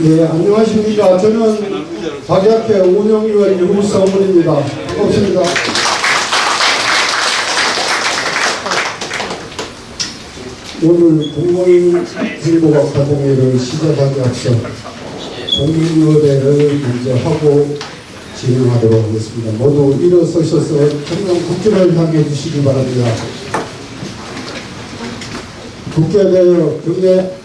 네, 안녕하십니까. 저는 박약회 운영위원 유성문입니다. 반갑습니다. 오늘 공무원 행복 아카데미를 시작하기 앞서 공민의회를 먼저 하고 진행하도록 하겠습니다. 모두 일어서셔서 청년 국기를 향해 주시기 바랍니다. 국회대여 경례.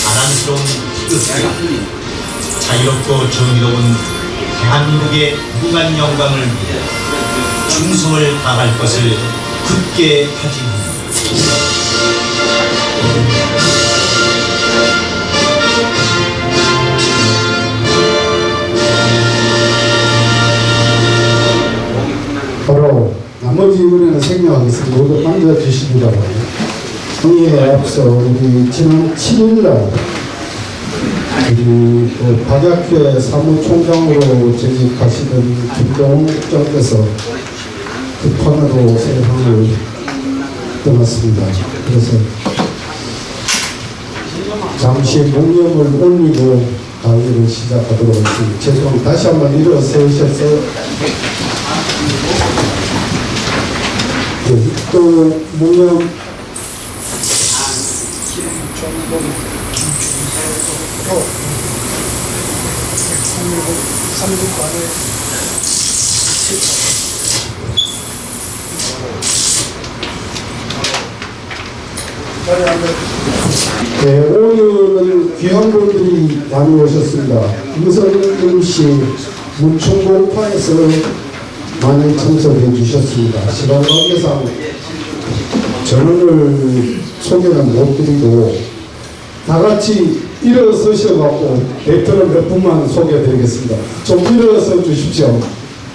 자랑스러운 희극가, 자유롭고 정의로운 대한민국의 무한 영광을 위해 충성을 다할 것을 굳게 다짐합니다. 바로 나머지 이번에는 생략하겠습니다. 모두 앉아주시기 바랍니다. 이에 앞서 우리 지난 7일날 우리 박약회 사무총장으로 재직하시던 김동욱 국장께서 급한으로 세상을 떠났습니다. 그래서 잠시 묵념을 올리고 강의를 시작하도록 하겠습니다. 죄송합니다. 다시 한번 일어서셔서 또 묵념 네, 오늘은 귀한 분들이 많이 오셨습니다. 유성윤 씨, 문충공파에서 많이 참석해 주셨습니다. 시간 관계상 전원을 소개는 못 드리고 다 같이 일어서셔갖고 대표를 몇 분만 소개해 드리겠습니다. 좀 일어서 주십시오.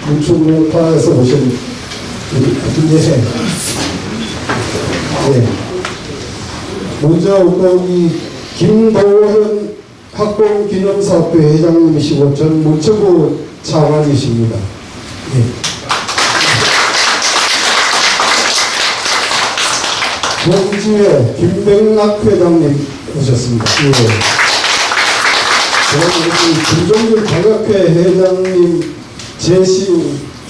문충공파에서 오신 우리 네. 먼저 우리 김도현 학공기념사업회 회장님이시고 전 문체부 차관이십니다. 네. 동지회 김백락 회장님 오셨습니다. 예. 김종률 박약회 회장님 제시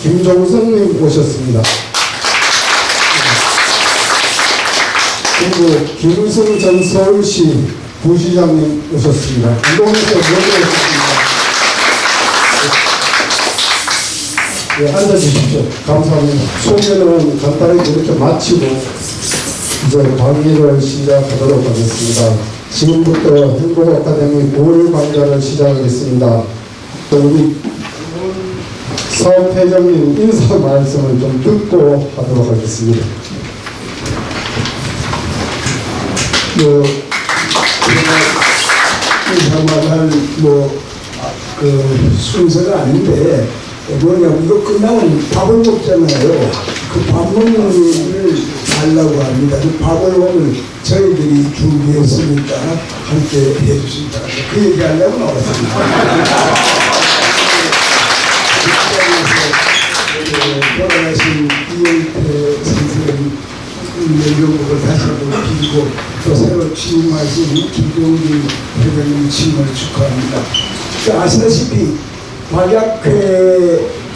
김종성님 오셨습니다. 그리고 김우승 전 서울시 부시장님 오셨습니다. 이동에서 모여주셨습니다. 네, 앉아주십시오. 감사합니다. 소개는 간단히 이렇게 마치고 이제 강의를 시작하도록 하겠습니다. 지금부터 행복아카데미 9월 강좌를 시작하겠습니다. 또 우리 사업회장님 인사 말씀을 좀 듣고 하도록 하겠습니다. 인사말할 순서가 아닌데 뭐냐면 이거 끝나면 밥을 먹잖아요. 그 밥 먹는 얘기를 하려고 합니다. 그 밥을 오늘 저희들이 준비했으니까 함께 해주신다. 그 얘기 하려고 나왔습니다. 돌아가신 이영태 선생님 연극을 다시 한번 빌고 또 새로 취임하신 김종규 회장님 취임을 축하합니다. 아시다시피 박약회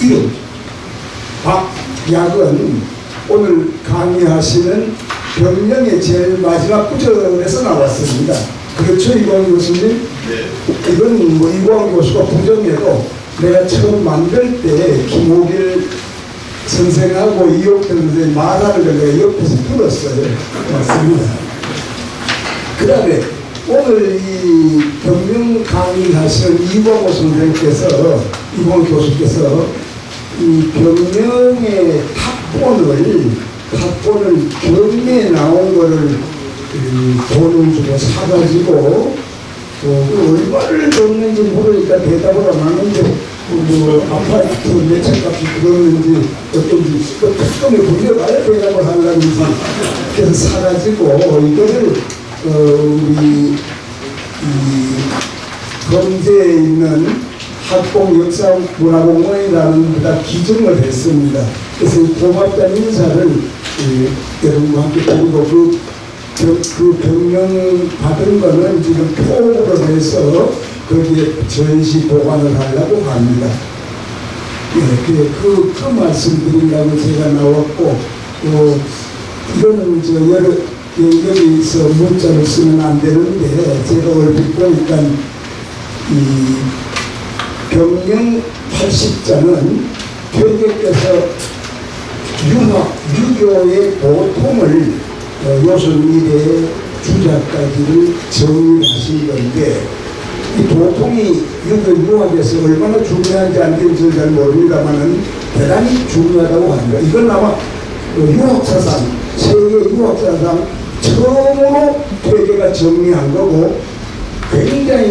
이름 박약은 오늘 강의하시는 병령의 제일 마지막 구절에서 나왔습니다. 그렇죠, 이광 교수님? 네. 이건 뭐 이광 교수가 부정해도 내가 처음 만들 때 김호길 선생하고 이옥태 선생이 말하는 걸 내가 옆에서 들었어요. 맞습니다. 그 다음에 오늘 이 병명 강의하시는 이광호 선생께서, 이광호 교수께서 이 병명의 학본을 경매에 나온 거를 돈을 주고 사가지고 얼마를 줬는지 모르니까 대답을 안 하는데 아파트 매체값이 들었는지 어떤지 특검에 불려가야 대답을 하려면서 그래서 사가지고 이거를 우리 이 검제에 있는 학봉역사문화공원이라는 데다 기증을 했습니다. 그래서 고맙다는 인사를 여러분과 함께 드리고 그 병명 받은 거는 지금 포부로 해서 거기에 전시 보관을 하려고 합니다. 예, 그 말씀드리려고 제가 나왔고, 이거는 여기서 문자를 쓰면 안 되는데, 제가 얼핏 보니까 이 병명 80자는 교계께서 유교의 보통을 요순 이래 주자까지를 정리하신 건데, 이 보통이 유학에서 얼마나 중요한지 안 된지 잘 모릅니다만은 대단히 중요하다고 합니다. 이건 아마 유학사상, 세계 유학사상 처음으로 퇴계가 정리한 거고, 굉장히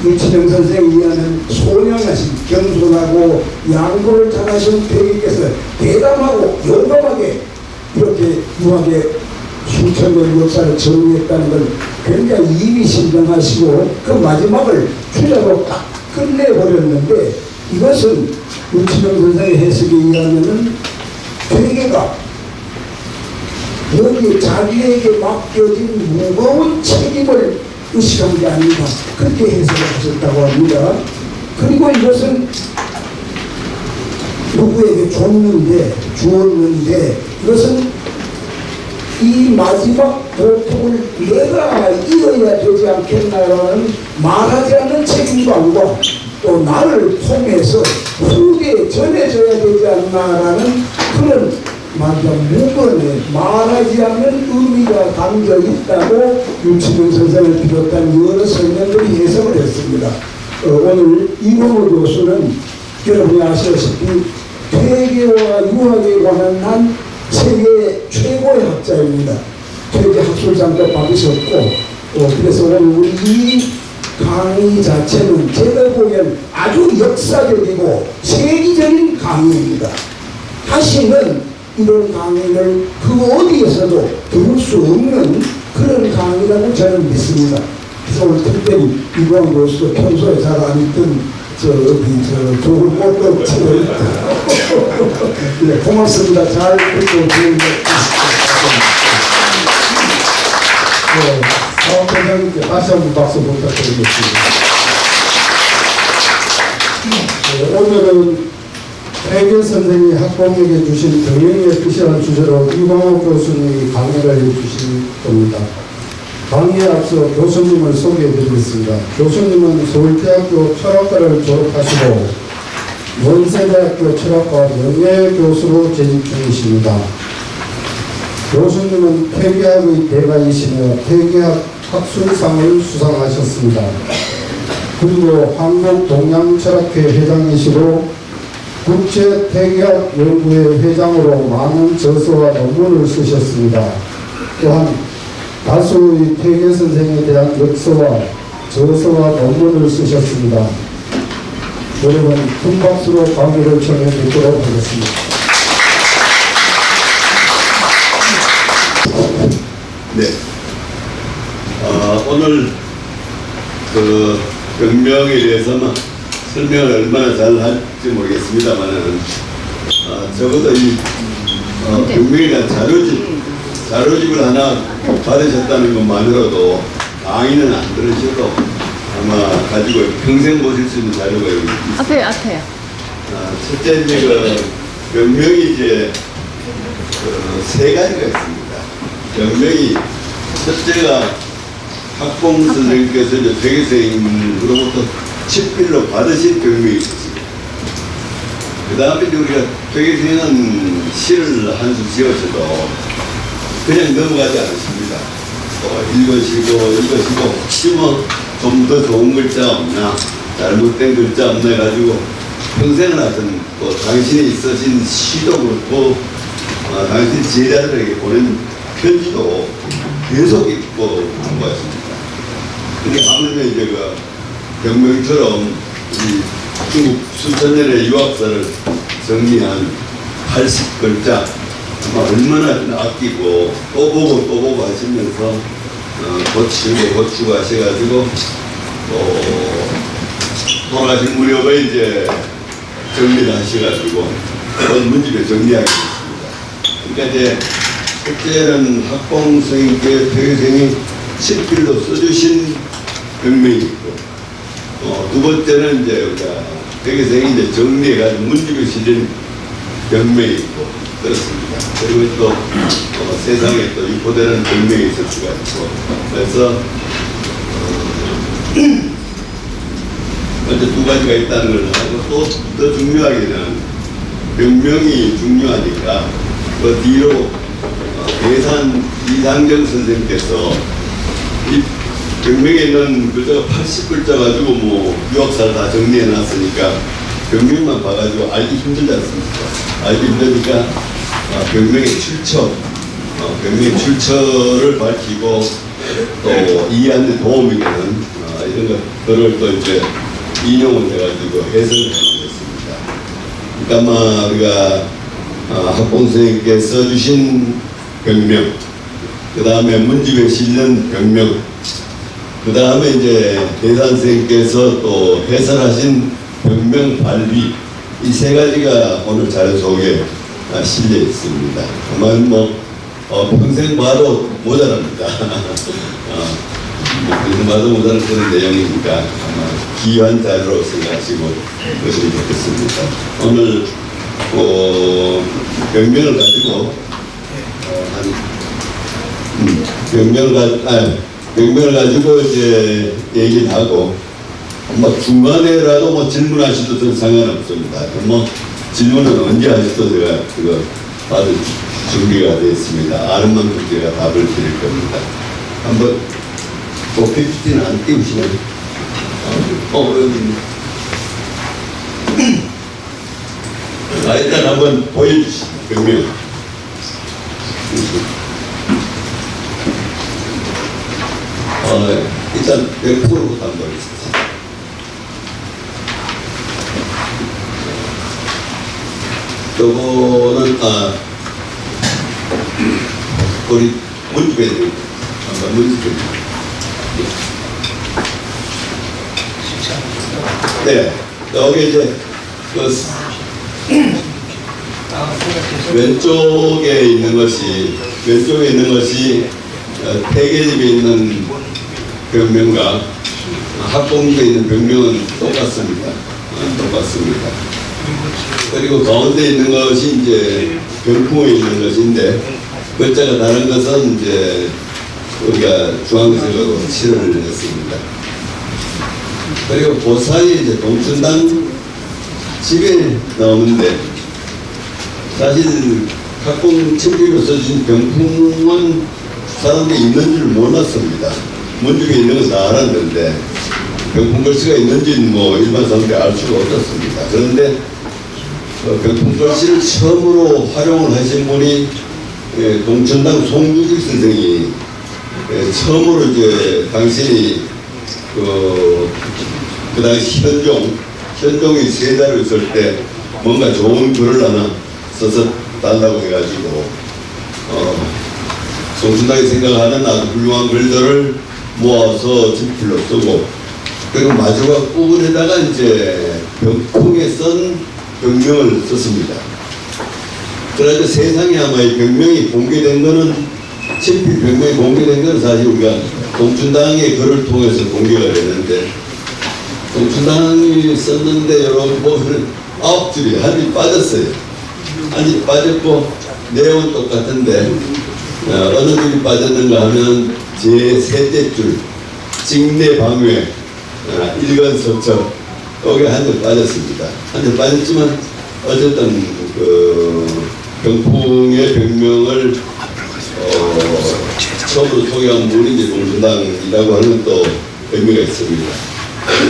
이치영 선생이 이하는 소량하신 겸손하고 양보를 잘하신 퇴계께서 대담하고 용감하게 이렇게 유학의 수천 년 역사를 정리했다는 걸 굉장히 이미심장하시고 그 마지막을 주자로 딱 끝내버렸는데, 이것은 이치영 선생의 해석에 의하면은 퇴계가 여기 자기에게 맡겨진 무거운 책임을 의식한 게 아닌가, 그렇게 해석을 하셨다고 합니다. 그리고 이것은 누구에게 주었는데 이것은 이 마지막 보통을 내가 이어야 되지 않겠나라는 말하지 않는 책임감과 또 나를 통해서 후대에 전해져야 되지 않나라는 그런 무건에 말하지 않는 의미가 담겨 있다고 유치명 선생을 비롯한 여러 설명들이 해석을 했습니다. 오늘 이광호 교수는 여러분이 아시다시피 퇴계와 유학에 관한 한 세계 최고의 학자입니다. 퇴계 학술상도 받으셨고, 그래서 오늘 우리 이 강의 자체는 제가 보기엔 아주 역사적이고 세계적인 강의입니다. 다시는 이런 강의를 그 어디에서도 들을 수 없는 그런 강의라고 저는 믿습니다. 그래서 오늘 특별히 이광호 교수도 평소에 잘 안 있던 좋은 꽃도 네, 고맙습니다. 잘 듣고 사업회장님께 다시 한번 박수 부탁드리겠습니다. 오늘은 퇴계 선생이 학부모에게 주신 병행의 뜻이라는 주제로 이광호 교수님이 강의를 해주실 겁니다. 강의에 앞서 교수님을 소개해드리겠습니다. 교수님은 서울대학교 철학과를 졸업하시고 연세대학교 철학과 명예교수로 재직 중이십니다. 교수님은 퇴계학의 대가이시며 퇴계학 학술상을 수상하셨습니다. 그리고 한국동양철학회 회장이시고 국제퇴계학 연구회 회장으로 많은 저서와 논문을 쓰셨습니다. 또한 다수의 퇴계 선생에 대한 역서와 저서와 논문을 쓰셨습니다. 여러분 큰 박수로 강의를 청해 듣도록 하겠습니다. 네. 오늘 그 병명에 대해서는 설명을 얼마나 잘 할지 모르겠습니다만은 적어도 이 병명에 대한 자료집을 하나 받으셨다는 것만으로도 강의는 안 들으셔도 아마 가지고 평생 보실 수 있는 자료가 여기 있습니다. 앞에요. 첫째 이제 그 병명이 이제 세 가지가 있습니다. 병명이 첫째가 학봉 선생님께서 이제 퇴계 선생님으로부터 집필로 받으신 병명이 있습니다. 그 다음에 우리가 퇴계 선생님은 시를 한 수 지어서도 그냥 넘어가지 않으십니다. 또 읽으시고 혹시 뭐 좀 더 좋은 글자 없나, 잘못된 글자 없나 해가지고 평생을 하던 또 당신이 쓰신 시도 그렇고 당신 제자들에게 보낸 편지도 계속 읽고 공부했습니다. 근데 아무래도 이제 그 병명처럼 이 중국 수천 년의 유학사를 정리한 80글자 얼마나 아끼고 또 보고 하시면서 고치고 하셔가지고 돌아가신 무렵에 이제 정리를 하셔가지고 문집에 정리하게 됐습니다. 그러니까 이제 첫째는 학봉 선생님께 폐교생이 친필로 써주신 병명이 있고 두 번째는 이제 우리가 폐교생이 이제 정리해가지고 문집에 실린 병명이 있고 그렇습니다. 그리고 또 세상에 또 유포되는 병명이 있을 수가 있고 그래서 먼저 두 가지가 있다는 걸 하고 또 더 중요하게는 병명이 중요하니까 그 뒤로 대산 이상정 선생님께서 이 병명에 있는 글자가 80글자 가지고 뭐 유학사를 다 정리해 놨으니까 병명만 봐가지고 알기 힘들지 않습니까? 알기 힘드니까 병명의 출처, 병명의 출처를 밝히고 또 이해하는 데 도움이 되는 이런 것들을 또 이제 인용을 해가지고 해석을 해놓겠습니다. 그러니까 아마 우리가 학봉 선생님께 써주신 병명, 그 다음에 문집에 실린 병명, 그 다음에 이제 대산 선생님께서 또 해설하신 병명 발비, 이 세 가지가 오늘 자료 속에 실려 있습니다. 아마 평생 봐도 모자랍니다. 평생 봐도 모자란 그런 내용이니까 아마 귀한 자료로 생각하시고 보시면 좋겠습니다. 오늘 병명을 가지고 병명을 가지고 이제 얘기를 하고 중간에라도 질문하셔도 전 상관없습니다. 질문은 언제 하셔도 제가 그거 받을 준비가 되어 있습니다. 아는 만큼 제가 답을 드릴 겁니다. 한번 PPT는 안 띄우시나요? 여기 일단 한번 보여주시죠. 병명. 일단 100%부터 한번 보겠습니다. 요거는 우리 문집에 한번 문집에 네 여기 이제 왼쪽에 있는 것이 폐계집에 있는 병명과 학봉집에 있는 병명은 똑같습니다. 그리고 가운데 있는 것이 이제 병풍에 있는 것인데 글자가 다른 것은 이제 우리가 중앙색으로 칠을 했습니다. 그리고 그 사이에 이제 동춘당 집에 나오는데 사실 학봉 친필로 써준 병풍은 사람들이 있는 줄 몰랐습니다. 문집에 있는 건 다 알았는데 병풍 글씨가 있는지는 일반 사람들이 알 수가 없었습니다. 그런데 병풍 글씨를 처음으로 활용을 하신 분이 동천당 송주길 선생이 처음으로 이제 당신이 그 당시 현종이 세자로 있을 때 뭔가 좋은 글을 하나 써서 달라고 해가지고 동천당이 생각하는 아주 훌륭한 글들을 모아서 친필로 쓰고 그리고 마지막 부분에다가 이제 병풍에 쓴 병명을 썼습니다. 그래서 세상에 아마 이 병명이 공개된 거는 친필 병명이 공개된 거는 사실 우리가 동춘당의 글을 통해서 공개가 되는데 동춘당이 썼는데 여러분 보면 9줄이 한 줄 빠졌어요. 한 줄 빠졌고 내용은 똑같은데 어느 줄이 빠졌는가 하면 제3째 줄 직내 방외 일간서적 여기 한 줄 빠졌습니다. 한 줄 빠졌지만 어쨌든 병풍의 병명을 처음으로 소개한 분이 이제 동춘당이라고 하는 또 의미가 있습니다.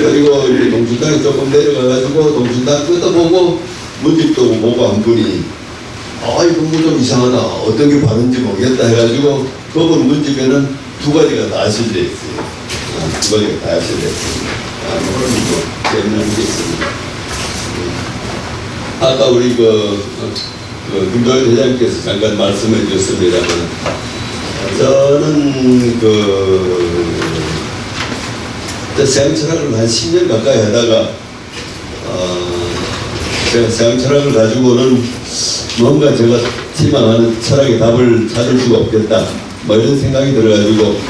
그리고 이제 동춘당이 조금 내려가가지고 동춘당 뜯어보고 문집도 보고 한 분이 이거 좀 이상하다. 어떤 게 바른지 모르겠다 해가지고 그분 문집에는 두 가지가 다 실려 있어요. 두 가지가 다 실려 있습니다. 그런 재미난 게 있습니다. 아까 우리 김도현 회장께서 잠깐 말씀해 주셨습니다만 저는 서양철학을 한 10년 가까이 하다가 제가 서양철학을 가지고는 뭔가 제가 희망하는 철학의 답을 찾을 수가 없겠다 뭐 이런 생각이 들어가지고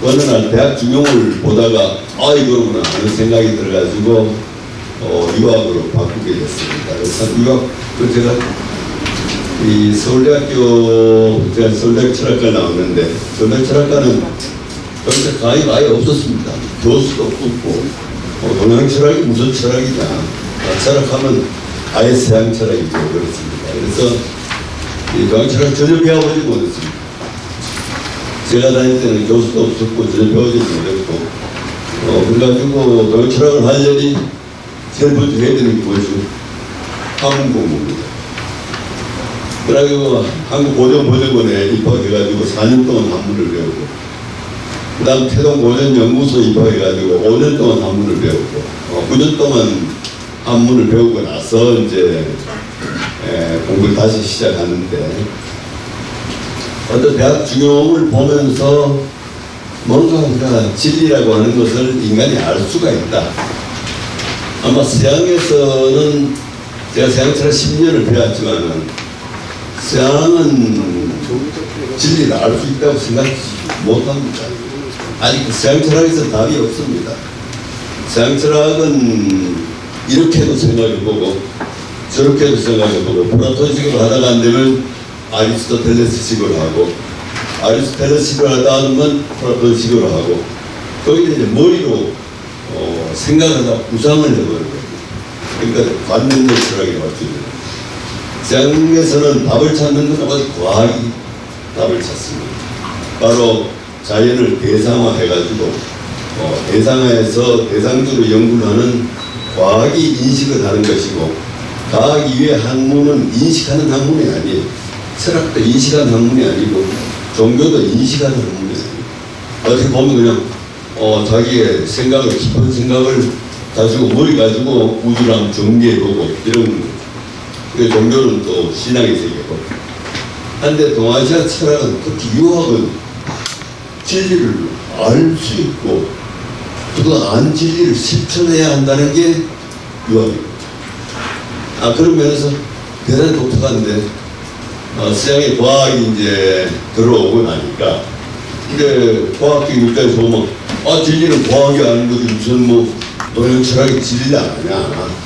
어느 날 대학 중용을 보다가 이거구나 하는 생각이 들어가지고 유학으로 바꾸게 됐습니다. 그래서 유학 제가 이 제가 서울대학교 철학과를 나왔는데 서울대학교 철학과는 여기서 강의가 아예 없었습니다. 교수도 없고 동양 철학이 무슨 철학이냐, 철학하면 아예 서양 철학이고 그렇습니다. 그래서 이 동양 철학 전혀 배워보지 못했습니다. 제가 다닐 때는 교수도 없었고 전혀 배워보지 못했고 그래가지고 동양 철학을 하려니 제일 먼저 해야 되는 게 뭐죠? 한국 공부입니다. 그래가지고 한국 고전보전원에 입학해가지고 4년 동안 한문을 배우고 그 다음 태동고전연구소에 입학해가지고 5년 동안 한문을 배우고 9년 동안 한문을 배우고 나서 이제 공부를 다시 시작하는데 어떤 대학 중용을 보면서 뭔가 우리가 진리라고 하는 것을 인간이 알 수가 있다. 아마 서양에서는 제가 서양철학 10년을 배웠지만은 서양은 진리를 알 수 있다고 생각하지 못합니다. 아직 서양철학에서 답이 없습니다. 서양철학은 이렇게도 생각해보고 저렇게도 생각해보고 플라톤식으로 하다가 안 되면 아리스토텔레스식으로 하고 아리스토텔레스식으로 하다 보면 플라톤식으로 하고 거기에 이제 머리로 생각하다 구상을 해버리는 거예요. 그러니까 관념적 철학이라고 할 수 있는. 서양에서는 답을 찾는 건 아주 과학이 답을 찾습니다. 바로 자연을 대상화해가지고 대상화해서 대상적으로 연구를 하는 과학이 인식을 하는 것이고 과학 이외의 학문은 인식하는 학문이 아니에요. 철학도 인식하는 학문이 아니고 종교도 인식하는 학문이 아니에요. 어떻게 보면 그냥 자기의 생각을 깊은 생각을 가지고 머리 가지고 우주를 한번 정리해보고 이런 거예요. 그 종교는 또 신앙의 세계고. 한데 동아시아 철학은 특히 유학은 진리를 알 수 있고 그 안 진리를 실천해야 한다는 게 유학입니다. 그런 면에서 대단히 독특한데 서양의 과학이 이제 들어오고 나니까 근데 과학적인 입장에서 보면 진리는 과학이 아닌 거지 무슨 동양 철학이 진리가 아니냐.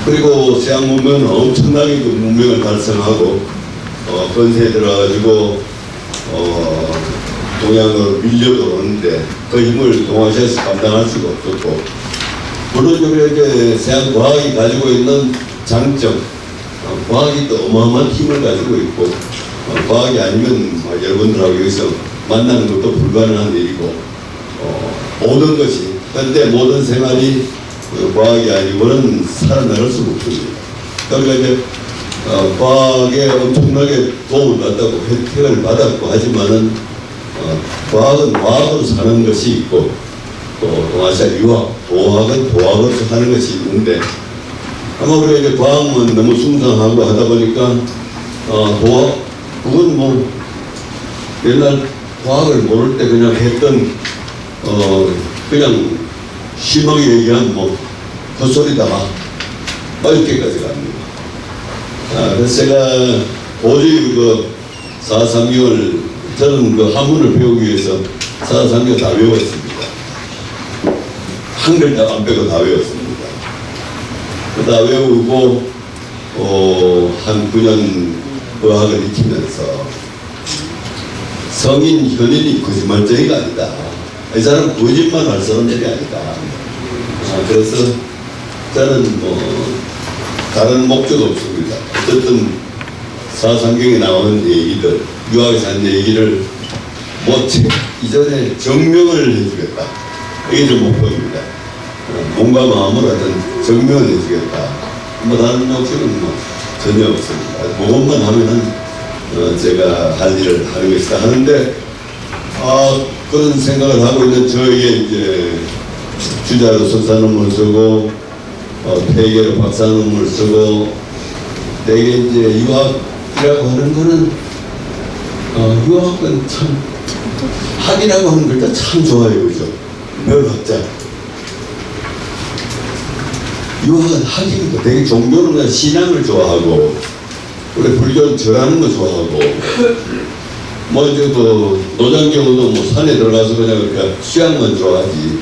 그리고 서양 문명은 엄청나게 그 문명을 달성하고 건세에 들어가지고 동양으로 밀려들어오는데 그 힘을 동아시아에서 감당할 수가 없었고 물론적으로 이제 서양 과학이 가지고 있는 장점 과학이 또 어마어마한 힘을 가지고 있고 과학이 아니면 여러분들하고 여기서 만나는 것도 불가능한 일이고 모든 것이 그런데 모든 생활이 과학이 아니고는 살아나갈 수가 없습니다. 그러니까 이제 과학에 엄청나게 도움을 받았고 혜택을 받았고 하지만은 과학은 과학으로 사는 것이 있고 또 동아시아 유학, 도학은 도학으로서 하는 것이 있는데 아마 우리가 이제 과학만 너무 숭상하고 하다 보니까 도학 그건 옛날 과학을 모를 때 그냥 했던 그냥 심하게 얘기한 헛소리다 이렇게까지 갑니다. 그래서 제가 도저히 사삼경을 저는 한문을 배우기 위해서 사삼경 다 외웠습니다. 한 글자 안 빼고 다 외웠습니다. 다 외우고 한 9년 의학을 익히면서 성인 현인이 거짓말쟁이가 아니다. 이 사람은 거짓말 할 사람들이 아니다. 그래서 저는 다른 목적 없습니다. 어쨌든 사삼경에 나오는 얘기들, 유학에서 한 얘기를 이전에 정명을 해주겠다. 이게 좀 목표입니다. 몸과 마음을 어떤 정명을 해주겠다. 다른 목적은 전혀 없습니다. 그것만 하면은 제가 할 일을 하는 것이다 하는데 그런 생각을 하고 있는 저에게 이제 주자로 석사 논문을 쓰고 폐계로 박사 논문을 쓰고 되게 이제 유학이라고 하는 거는 유학은 참 학이라고 하는 글자 참 좋아요, 그죠? 멸학자. 유학은 학입니다. 되게 종교는 신앙을 좋아하고, 그래 불교는 절하는 거 좋아하고, 뭐 이제 그 노장경도 뭐 산에 들어가서 그냥 그러니까 수양만 좋아하지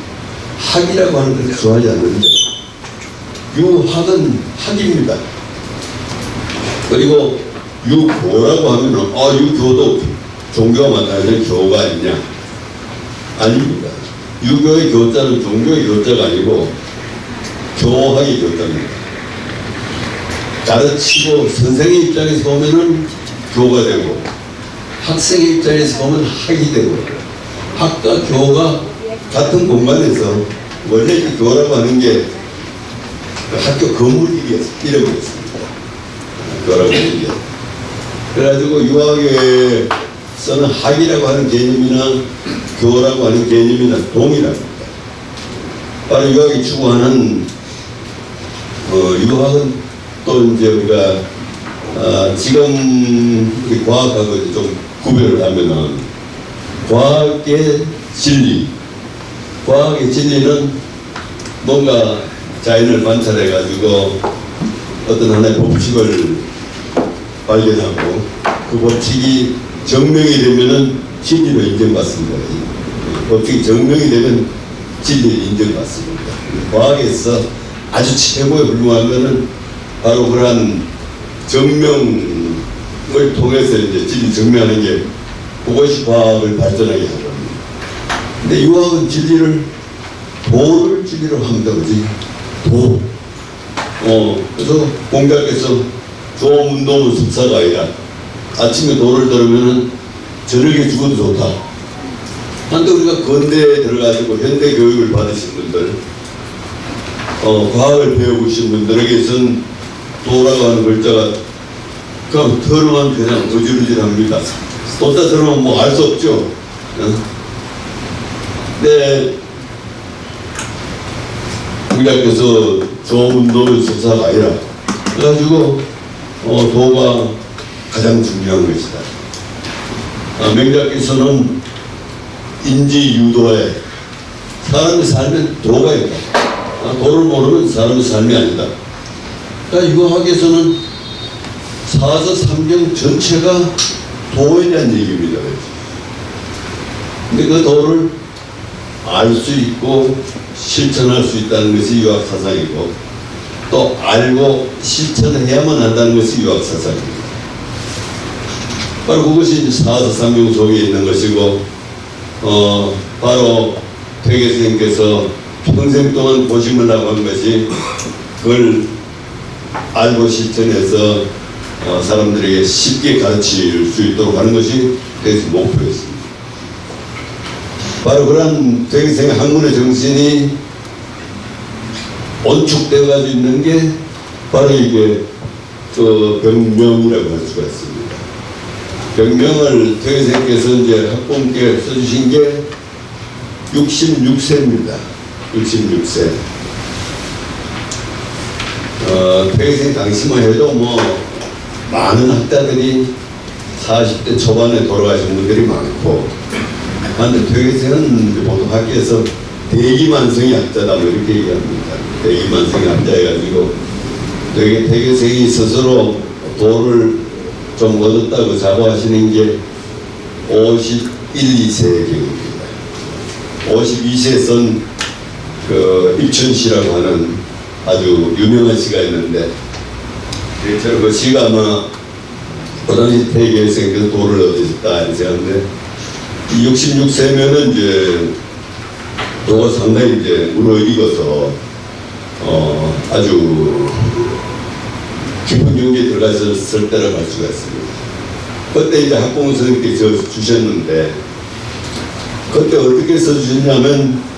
학이라고 하는 걸 좋아하지 않는데 유학은 학입니다. 그리고 유교라고 하면은 유교도 종교가 만나는 교가 아니냐? 아닙니다. 유교의 교자는 종교의 교자가 아니고 교학의 교자입니다. 가르치고 선생의 입장에서 보면은 교가 되고 학생의 입장에서 보면 학이 되고 학과 교가 같은 공간에서 원래 이 교라고 하는 게 학교 건물이라고 했습니다. 교라고 하는 게. 그래가지고 유학에서는 학이라고 하는 개념이나 교라고 하는 개념이나 동일합니다. 바로 유학이 추구하는 유학은 또 이제 우리가 지금 우리 과학하고 좀 구별을 하면은 과학의 진리, 과학의 진리는 뭔가 자연을 관찰해 가지고 어떤 하나의 법칙을 발견하고 그 법칙이 증명이 되면은 진리로 인정받습니다. 법칙이 증명이 되면 진리로 인정받습니다. 과학에서 아주 최고의 훌륭한 것은 바로 그러한 증명을 통해서 이제 진리 증명하는 게 그것이 과학을 발전하게 하는 겁니다. 근데 유학은 진리를 도를 진리로 합니다. 그지? 도. 그래서 공자께서 조문동은 습사가 아니라 아침에 도를 들으면은 저녁에 죽어도 좋다. 한때 우리가 건대에 들어가지고 현대 교육을 받으신 분들, 과학을 배우신 분들에게선 도라고 하는 글자가 그냥 들으면 그냥 어지러질합니다. 또다 들으면 뭐 알 수 없죠. 근데 공자께서 조문도는 습사가 아니라 그래가지고 도가 가장 중요한 것이다. 명자께서는 인지유도에 사람의 삶엔 도가 있다. 도를 모르면 사람의 삶이 아니다. 그러니까 유학에서는 사서삼경 전체가 도에 대한 얘기입니다. 근데 그 도를 알 수 있고 실천할 수 있다는 것이 유학 사상이고 또 알고 실천해야만 한다는 것이 유학 사상입니다. 바로 그것이 이제 사서삼경 속에 있는 것이고 바로 퇴계 선생님께서 평생 동안 고심을 하고 한 것이 그걸 알고 실천해서 사람들에게 쉽게 가르칠 수 있도록 하는 것이 그래서 목표였습니다. 바로 그런 퇴계생의 학문의 정신이 온축되어 가지고 있는 게 바로 이게 그 병명이라고 할 수가 있습니다. 병명을 퇴계생께서 이제 학부모께 써주신 게 66세입니다. 66세. 퇴계생 당시만 해도 뭐 많은 학자들이 40대 초반에 돌아가신 분들이 많고, 그런데 퇴계생은 보통 학계에서 대기만성의 학자다 뭐 이렇게 얘기합니다. 대기만성의 학자 해가지고 퇴계생이 스스로 도를 좀 얻었다고 자부하시는 게 51, 2세의 경우입니다. 52세에 쓴 그 입춘시라고 하는 아주 유명한 시가 있는데, 그 시가 아마 그 당시 퇴계생께서 도를 얻으셨다 이렇게 생각하는데, 66세면은 이제 도가 상당히 이제 무르익어서 아주 깊은 경지에 들어갔을 때라고 할 수가 있습니다. 그때 이제 학부모 선생님께서 주셨는데, 그때 어떻게 써주셨냐면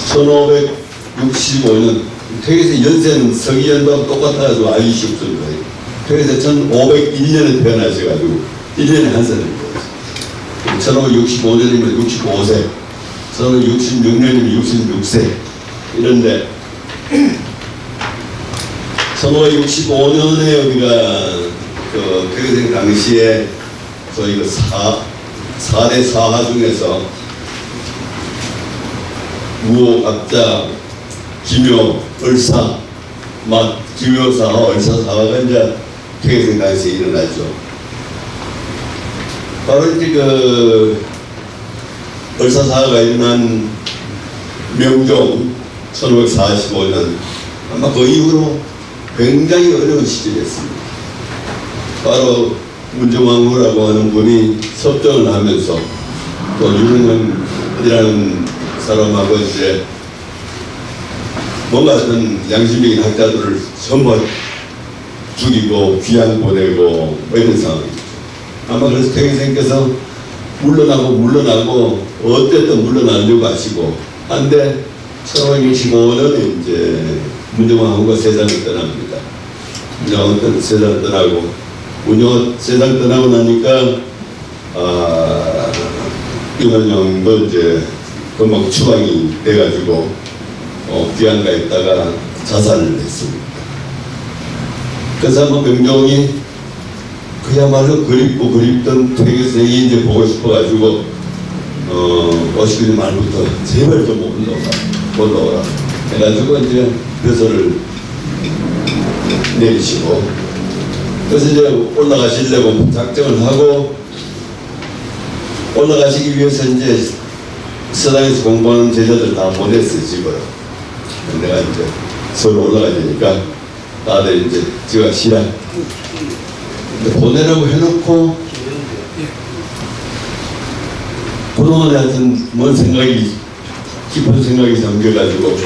1565년 퇴계생 연세는 서기연도하고 똑같아가지고 알기 쉽습니다. 퇴계생 1501년에 태어나셔가지고 1년에 한 살입니다. 1565년이면 65세, 1566년이면 66세 이런데 1565년에 우리가 그 퇴계생 당시에 소위 그 4대 사화 중에서 무호, 갑자, 기묘, 을사, 기묘 사화, 을사 사화가 이제 퇴계생 당시에 일어나죠. 바로 이제 그 을사 사화가 일어난 명종 1545년 아마 그 이후로 굉장히 어려운 시절이었습니다. 바로 문정왕후라고 하는 분이 섭정을 하면서 또 유능현이라는 사람하고 이제 뭔가 어떤 양심적인 학자들을 전부 죽이고 귀양 보내고 뭐 이런 상황이죠. 아마 그래서 퇴계생께서 물러나고 어쨌든 물러나려고 하시고 한데 1565년에 이제 문정왕후가 세상을 떠납니다. 문정왕후가 세상을 떠나고 세상 떠나고 나니까 윤원영도 이제 금방 추방이 돼가지고 귀양가 있다가 자살을 했습니다. 그래서 아마 명종이 그야말로 그립던 퇴계생이 이제 보고 싶어가지고 어시그리 말부터 제발 좀 올라오라 해가지고 이제 벼슬을 내리시고 그래서 이제 올라가시려고 작정을 하고 올라가시기 위해서 이제 서당에서 공부하는 제자들 다 보냈어요, 집으로. 내가 이제 서로 올라가니까 다들 이제 제가 시작 보내라고 해놓고 그동안에 하여튼 뭔 생각이 깊은 생각이 잠겨가지고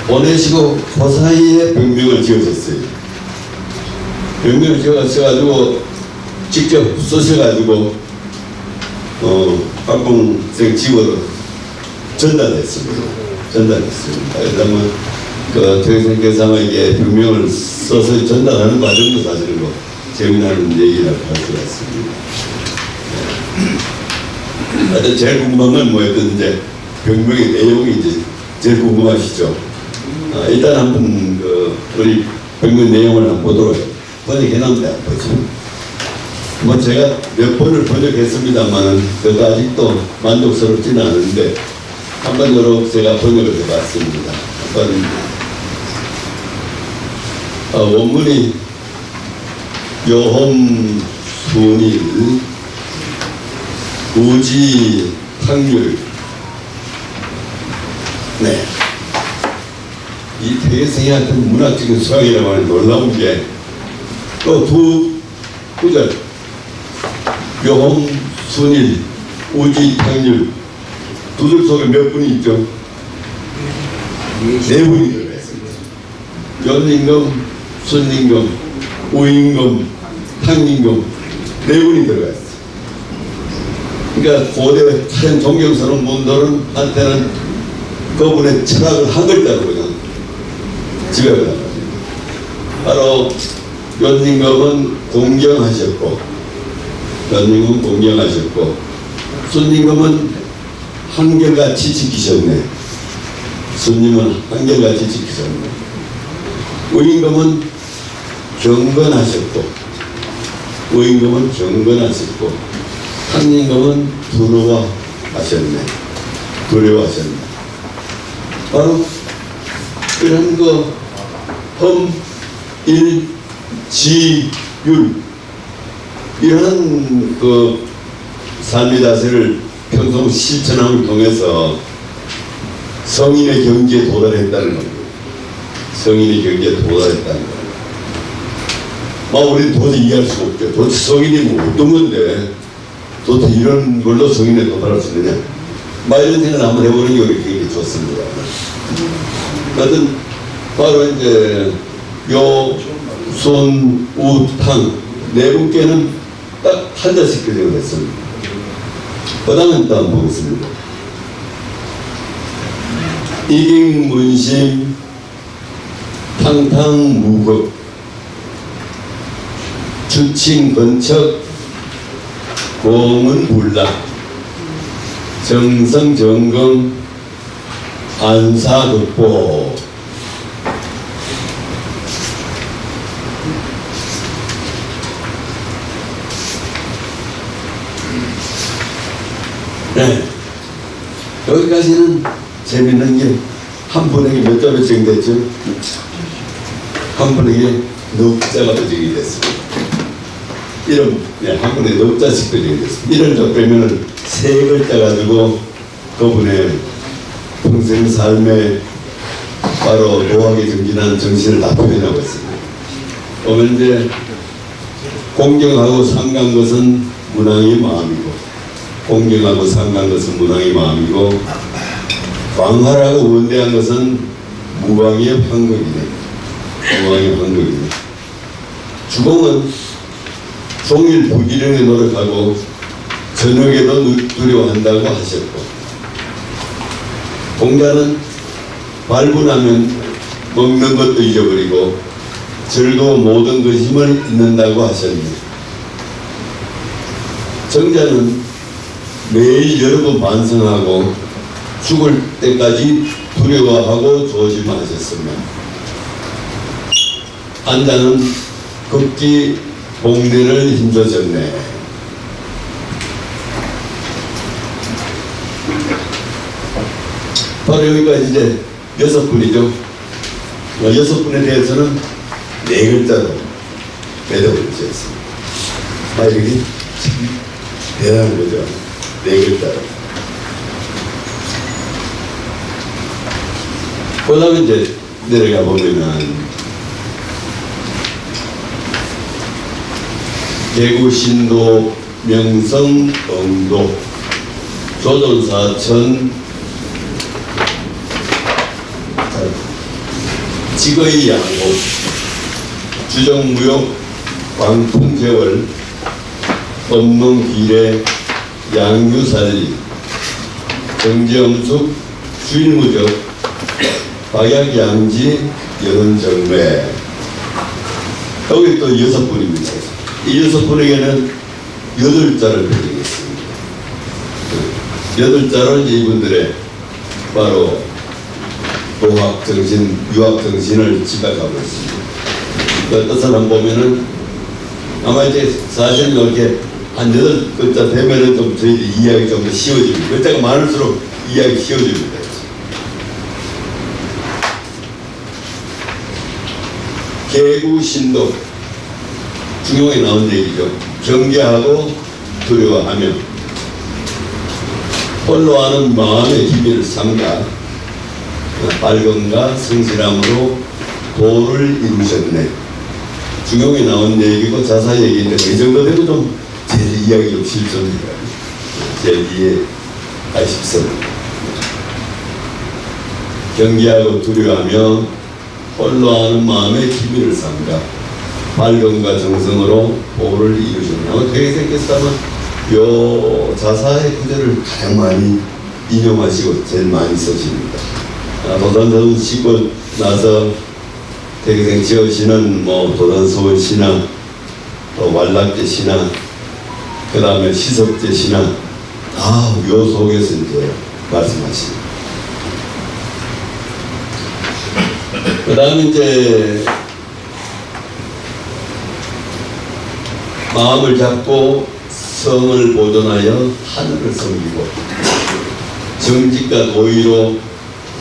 보내시고 그 사이에 병명을 지어줬어요. 병명을 지어가지고 직접 쓰셔가지고 박봉생 집으로 전달했습니다. 그러면 그 퇴계생께서에게 병명을 써서 전달하는 과정도 사실은 뭐 재미나는 얘기라고 할 수 같습니다. 하여튼 제일 궁금한 건 뭐였든 이제 병명의 내용이 이제 제일 궁금하시죠. 일단 한번 우리 병명 내용을 한번 보도록 번역해놨는데 안 보죠. 뭐 제가 몇 번을 번역했습니다만 그래도 아직도 만족스럽지는 않은데 한번 여러 제가 번역을 해봤습니다. 한번 원문이 요험 순일 우지 확률. 네. 이 퇴계생한테 문학적인 수학이라고 하는 놀라운 게 또 두 구절 요험 순일 우지 확률 두 줄 속에 몇 분이 있죠? 네 분이 들어가 있습니다. 연임금, 순임금, 우임금, 탕임금 네 분이 들어가 있어요. 그러니까 고대 가장 존경스러운 분들은 한테는 그분의 철학을 한 글자로 그냥 지각을 합니다. 바로 연임금은 공경하셨고 순임금은 한결같이 지키셨네. 순임은 한결같이 지키셨네. 우임금은 경건하셨고 탕임금은 두려워하셨네. 바로 이런 거 험, 일, 지, 율 이런 그 삶의 자세를 평소 실천함을 통해서 성인의 경지에 도달했다는 겁니다. 우리는 도저히 이해할 수가 없죠. 도대체 성인이 뭐 어떤 건데 도대체 이런 걸로 성인에 도달할 수 있느냐. 이런 생각을 한번 해보는 게 우리 굉장히 좋습니다. 하여튼 바로 이제 요, 손, 우, 탕 네 분께는 딱 한 자씩 교정을 했습니다. 그 다음에 또 한번 보겠습니다. 이갱문심 탕탕무급 주칭건척 공은불락 정성정경 안사극보. 네. 여기까지는 재밌는 게 한 분에게 몇 자로 정됐죠? 한 분에게 넉자가 배정이 됐습니다. 이름, 네, 한 분에 넉자씩 배정이 됐습니다. 이런 적배면을 세 글자 가지고 그분의 평생 삶에 바로 노하게 정진한 정신을 다 표현하고 있습니다. 보면 이제 공경하고 상간 것은 문왕의 마음이고, 공경하고 상간 것은 문왕의 마음이고, 광활하고 원대한 것은 무왕의 황금이네. 무왕의 황금이네. 주공은 종일 부지런히 노력하고 저녁에도 두려워한다고 하셨고, 공자는 발분하면 먹는 것도 잊어버리고 즐거운 모든 것이 힘을 잊는다고 하셨네. 정자는 매일 여러 번 반성하고 죽을 때까지 두려워하고 조심하셨으며, 안자는 급기 복례를 힘써졌네. 바로 여기까지 이제 6분이죠. 6분에 대해서는 4글자로 매듭을 지었습니다. 이렇게 참 대단한 거죠. 4글자로. 그 다음에 이제 내려가 보면은 대구 신도 명성 응도 조선사천 직의 양호 주정무역 광풍제월 업농기래 양유살리 정지엄숙 주일무적 박약양지 연원정매. 여기 또 6분입니다. 이 6분에게는 8자를 배정했습니다. 8자로 이분들의 바로 도학정신, 유학정신을 지각하고 있습니다. 어떤 사람 보면은 아마 이제 사실 이렇게 한 8글자 되면은 좀 저희들이 이야기 좀 더 쉬워집니다. 글자가 많을수록 이야기 쉬워집니다. 개구신도 중용에 나온 얘기죠. 경계하고 두려워하며 홀로 하는 마음의 기미를 삼가 밝음과 성실함으로 도를 이루셨네. 중용에 나온 얘기고 자사 얘기인데 이 정도 되고 좀 제 이야기 좀 실전입니다. 제 2에 80선 경계하고 두려워하며 홀로 하는 마음의 기미를 삼가 밝음과 정성으로 보를 이루셨네. 어떻게 생겼다면 요 자사의 구절을 가장 많이 인용하시고 제일 많이 쓰십니다. 도산서원 씻고 나서 대개생 지으시는 뭐 도산서원 시나 또 완락제 시나 그 다음에 시석제 시나 요 속에서 이제 말씀하십니다. 그 다음에 이제 마음을 잡고 성을 보존하여 하늘을 섬기고 정직과 도의로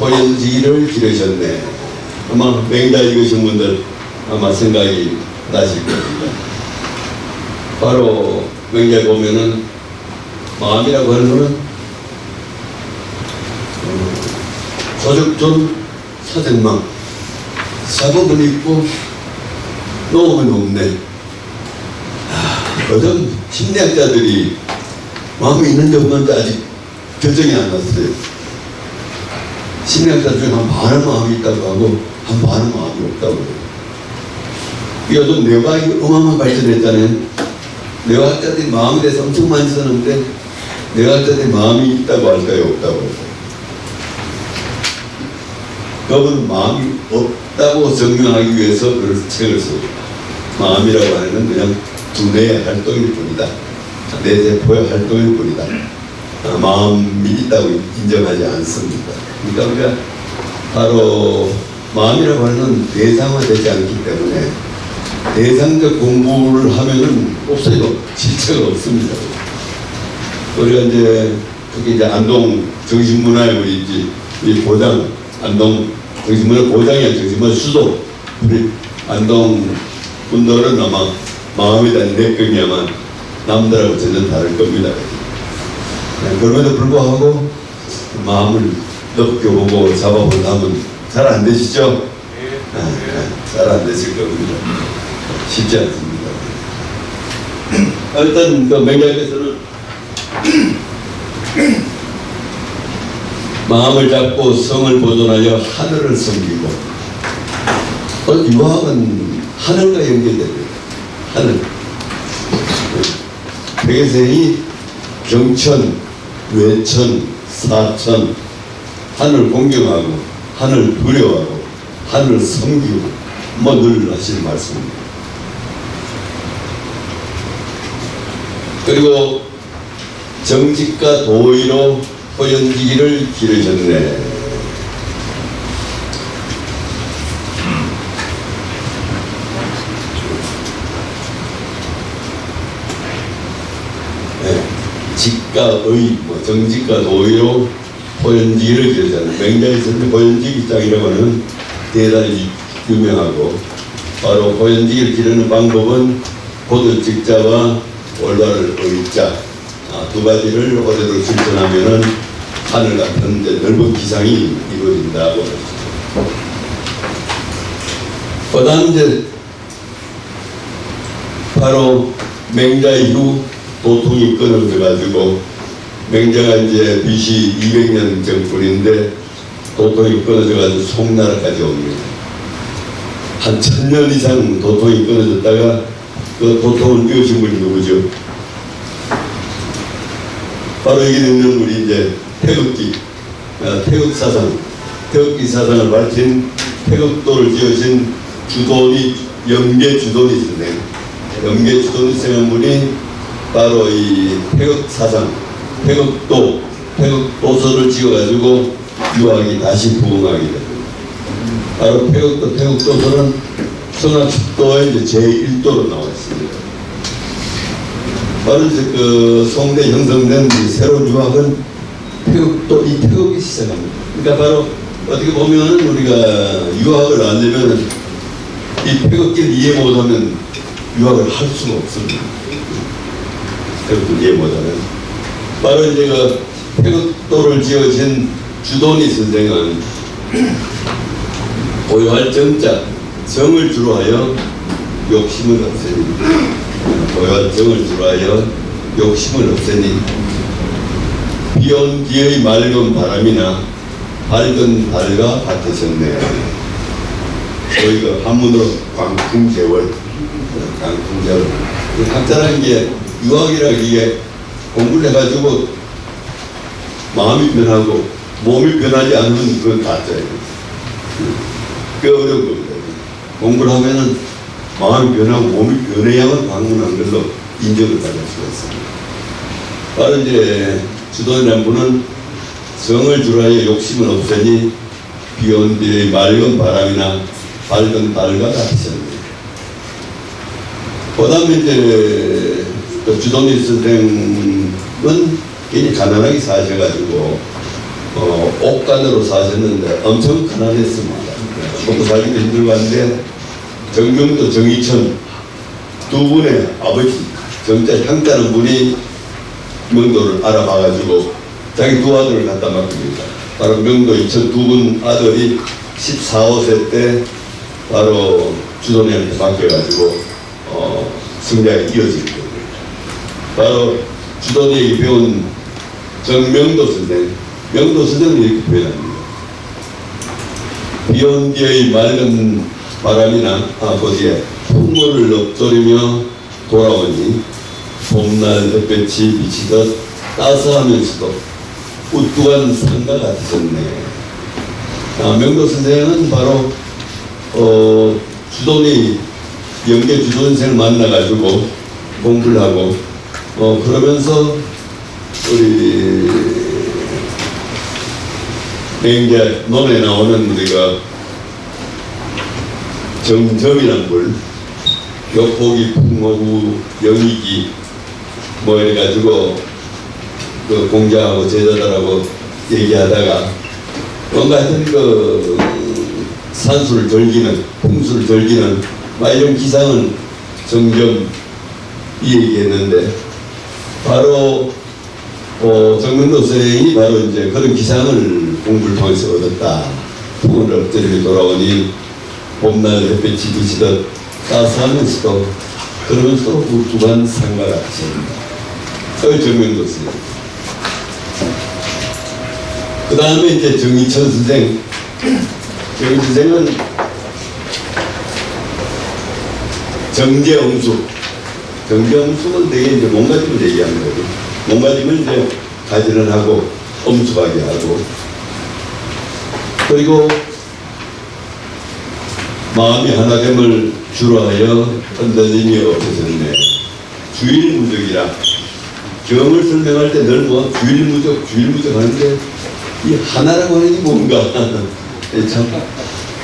호연지기를 기르셨네. 아마 맹자 읽으신 분들 아마 생각이 나실 겁니다. 바로 맹자에 보면은 마음이라고 하는 거는 조적존 사정망 사법은 있고 노음은 없네. 어떤 심리학자들이 마음이 있는지 없는지 아직 결정이 안 났어요. 심리학자 중에 한 반은 마음이 있다고 하고 한 반은 마음이 없다고 해요. 요즘 뇌과학이 어마어마한 발전했잖아요. 뇌과학자들이 마음에 대해서 엄청 많이 쓰는데 뇌과학자들이 마음이 있다고 할까요? 없다고 할까요? 그분 마음이 없다고 증명하기 위해서 그런 책을 씁니다. 마음이라고 하는 그냥 두뇌의 활동일 뿐이다. 뇌세포의 활동일 뿐이다. 마음이 있다고 인정하지 않습니다. 그러니까 우리가 바로 마음이라고 하는 대상화되지 않기 때문에 대상적 공부를 하면은 없어요. 실체가 없습니다. 우리가 이제 특히 이제 안동 정신문화의 우리 고장, 안동 정신문화 고장이 아니라 정신문화 수도, 우리 안동 분들은 아마 마음에 대한 내경이 아마 남들하고 전혀 다를 겁니다. 그럼에도 불구하고 마음을 느껴보고 잡아본다 하면 잘 안 되시죠? 잘 안 되실 겁니다. 쉽지 않습니다. 일단 그 맹자께서는 마음을 잡고 성을 보존하여 하늘을 섬기고, 유학은 하늘과 연결됩니다. 하늘. 백여생이 경천, 외천, 사천, 하늘 공경하고, 하늘 두려워하고, 하늘 섬기고, 뭐 늘 하시는 말씀입니다. 그리고 정직과 도의로 호연지기를 기르셨네. 직과 의, 정직과 도의로 호연지기를 기르셨네. 맹자에서는 호연지기 장이라고 하는 대단히 유명하고, 바로 호연지기를 기르는 방법은 고도직자와 올바른 의자, 두 가지를 오래도록 실천하면은 하늘 같은 넓은 기상이 이루어진다고 합니다. 그다음 이제 바로 맹자 이후 도통이 끊어져 가지고, 맹자가 이제 BC 200년 전뿐인데 도통이 끊어져 가지고 송나라까지 옵니다. 한 1000년 이상 도통이 끊어졌다가 그 도통을 이으신 분이 누구죠? 바로 여기 있는 우리 이제 태극기, 태극사상, 태극기 사상을 밝힌 태극도를 지으신 주돈이, 영계주돈이 있었네. 영계주돈이 있는 분이 바로 이 태극사상, 태극도, 태극도서를 지어가지고 유학이 다시 부흥하게 됩니다. 바로 태극도서는 성악십도의 이제 제1도로 나와 있습니다. 바로 이제 그 송대 형성된 이 새로운 유학은 태극도, 이 태극이 시작합니다. 그러니까 바로 어떻게 보면은 우리가 유학을 하려면은 이 태극기를 이해 못하면 유학을 할 수가 없습니다. 태극기를 이해 못하면. 바로 이제 그 태극도를 지어진 주돈이 선생은 고요할 정자, 정을 주로 하여 욕심을 없애니, 고요할 정을 주로 하여 욕심을 없애니, 비온 뒤의 맑은 바람이나 밝은 달과 같으셨네. 저희가 한문으로 광풍제월, 광풍제월. 각자라는 게 유학이라는 게 공부를 해가지고 마음이 변하고 몸이 변하지 않으면 그건 가짜예요. 그 어려운 겁니다. 공부를 하면은 마음이 변하고 몸이 변해야만 방문한 걸로 인정을 받을 수가 있습니다. 바로 이제 주돈이라는 분은 정을 주라여 욕심을 없애니 비온 뒤의 맑은 바람이나 밝은 달과 같으셨네요. 그 다음에 이제 주돈이 선생은 굉장히 가난하게 사셔가지고 옥간으로 사셨는데 엄청 가난했습니다. 먹고 살기도 힘들고 한데 정명도 정이천 두 분의 아버지 정자 형자는 분이 명도를 알아봐가지고 자기 두 아들을 갖다 맡깁니다. 바로 명도 이천 두 분 아들이 14, 15세 때 바로 주돈이한테 맡겨가지고 승자에 이어진 겁니다. 바로 주돈이 배운 정명도 선생, 명도 선생은 이렇게 표현합니다. 비온 뒤의 맑은 바람이나 거기에 풍물을 엎조리며 돌아오니 봄날 햇볕이 비치듯 따스하면서도 우뚝한 산과 같으셨네. 명도 선생은 바로 주돈이 영계 주돈생을 만나가지고 공부를 하고 그러면서 우리 맹자 논에 나오는 우리가 정점이란 물, 격포기, 풍호구, 영익이 뭐 해가지고 그 공자하고 제자들하고 얘기하다가 뭔가 하여튼 그 산수를 즐기는, 풍수를 즐기는 막 이런 기상을 점점 얘기했는데 바로 정명도 선생이 바로 이제 그런 기상을 공부를 통해서 얻었다. 풍을 엎드리고 돌아오니 봄날 햇빛이 비치듯 따스하면서도 그러면서도 묵묵한 산과 같이 정명도 선생. 그 다음에 이제 정의천 선생. 정의 선생은 정제엄수. 정제엄수는 되게 이제 몸가짐을 얘기하는 거죠. 몸가짐을 이제 가지를 하고 엄숙하게 하고 그리고 마음이 하나됨을 주로하여 흔들림이 없어졌네. 주일무적이라 경을 설명할 때 늘 뭐 주일무적 하는데 이 하나라고 하는 게 뭔가 참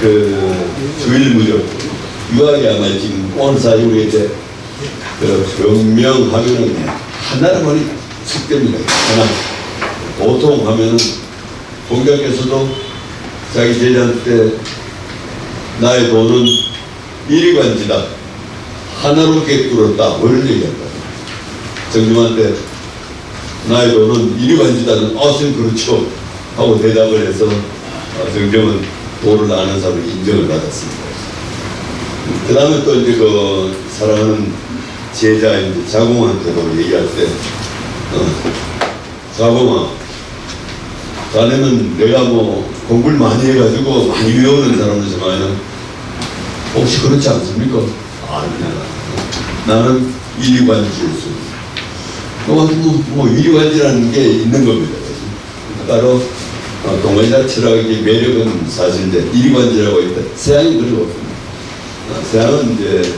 그 주일무적 유학이 아마 지금 오늘 사이 우리 이제 그 명명하면은 하나라고 하는 숙제입니다. 하나. 보통 하면은 공자께서도 자기 제자한테 나의 돈은 일관지다. 하나로 꿰뚫었다. 뭘 얘기한다. 정중한테 나의 돈은 일관지다는 선생님 그렇죠. 하고 대답을 해서 정정은 도를 아는 사람을 인정을 받았습니다. 그 다음에 또 이제 그 사랑하는 제자인 자공한테도 얘기할 때, 자공아, 자네는 내가 뭐 공부를 많이 해가지고 많이 외우는 사람이지만 혹시 그렇지 않습니까? 아니야. 나는 이리관지였어. 뭐 이리관지라는 게 있는 겁니다. 바로 동의자 철학의 매력은 사실인데 이리관지라고 있다. 세상이 그리고 없습니다. 세상은 이제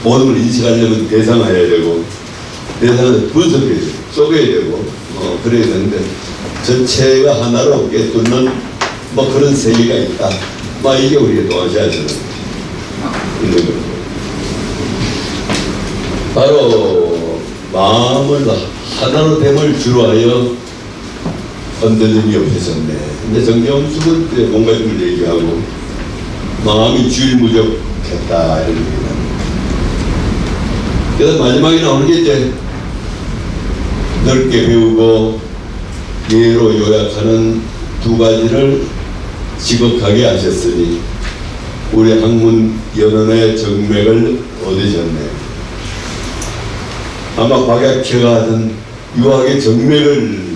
모든 걸 인식하려면 대상해야 되고 대상을 분석해야 되고 쪼개야 되고 그래야 되는데 전체가 하나로 꿰뚫는 뭐 그런 세계가 있다. 막 이게 우리가 동아시아에서는 있는 겁니다. 바로 마음을 하나로 됨을 주로하여 흔들림이 없어졌네. 근데 정경숙은 뭔가 좀 얘기하고 마음이 주일무적했다 이런 얘기입니다. 그래서 마지막에 나오는 게 이제 넓게 배우고 예로 요약하는 두 가지를 지극하게 하셨으니 우리 학문 연원의 정맥을 얻으셨네. 아마 박약회가 하던 유학의 정맥을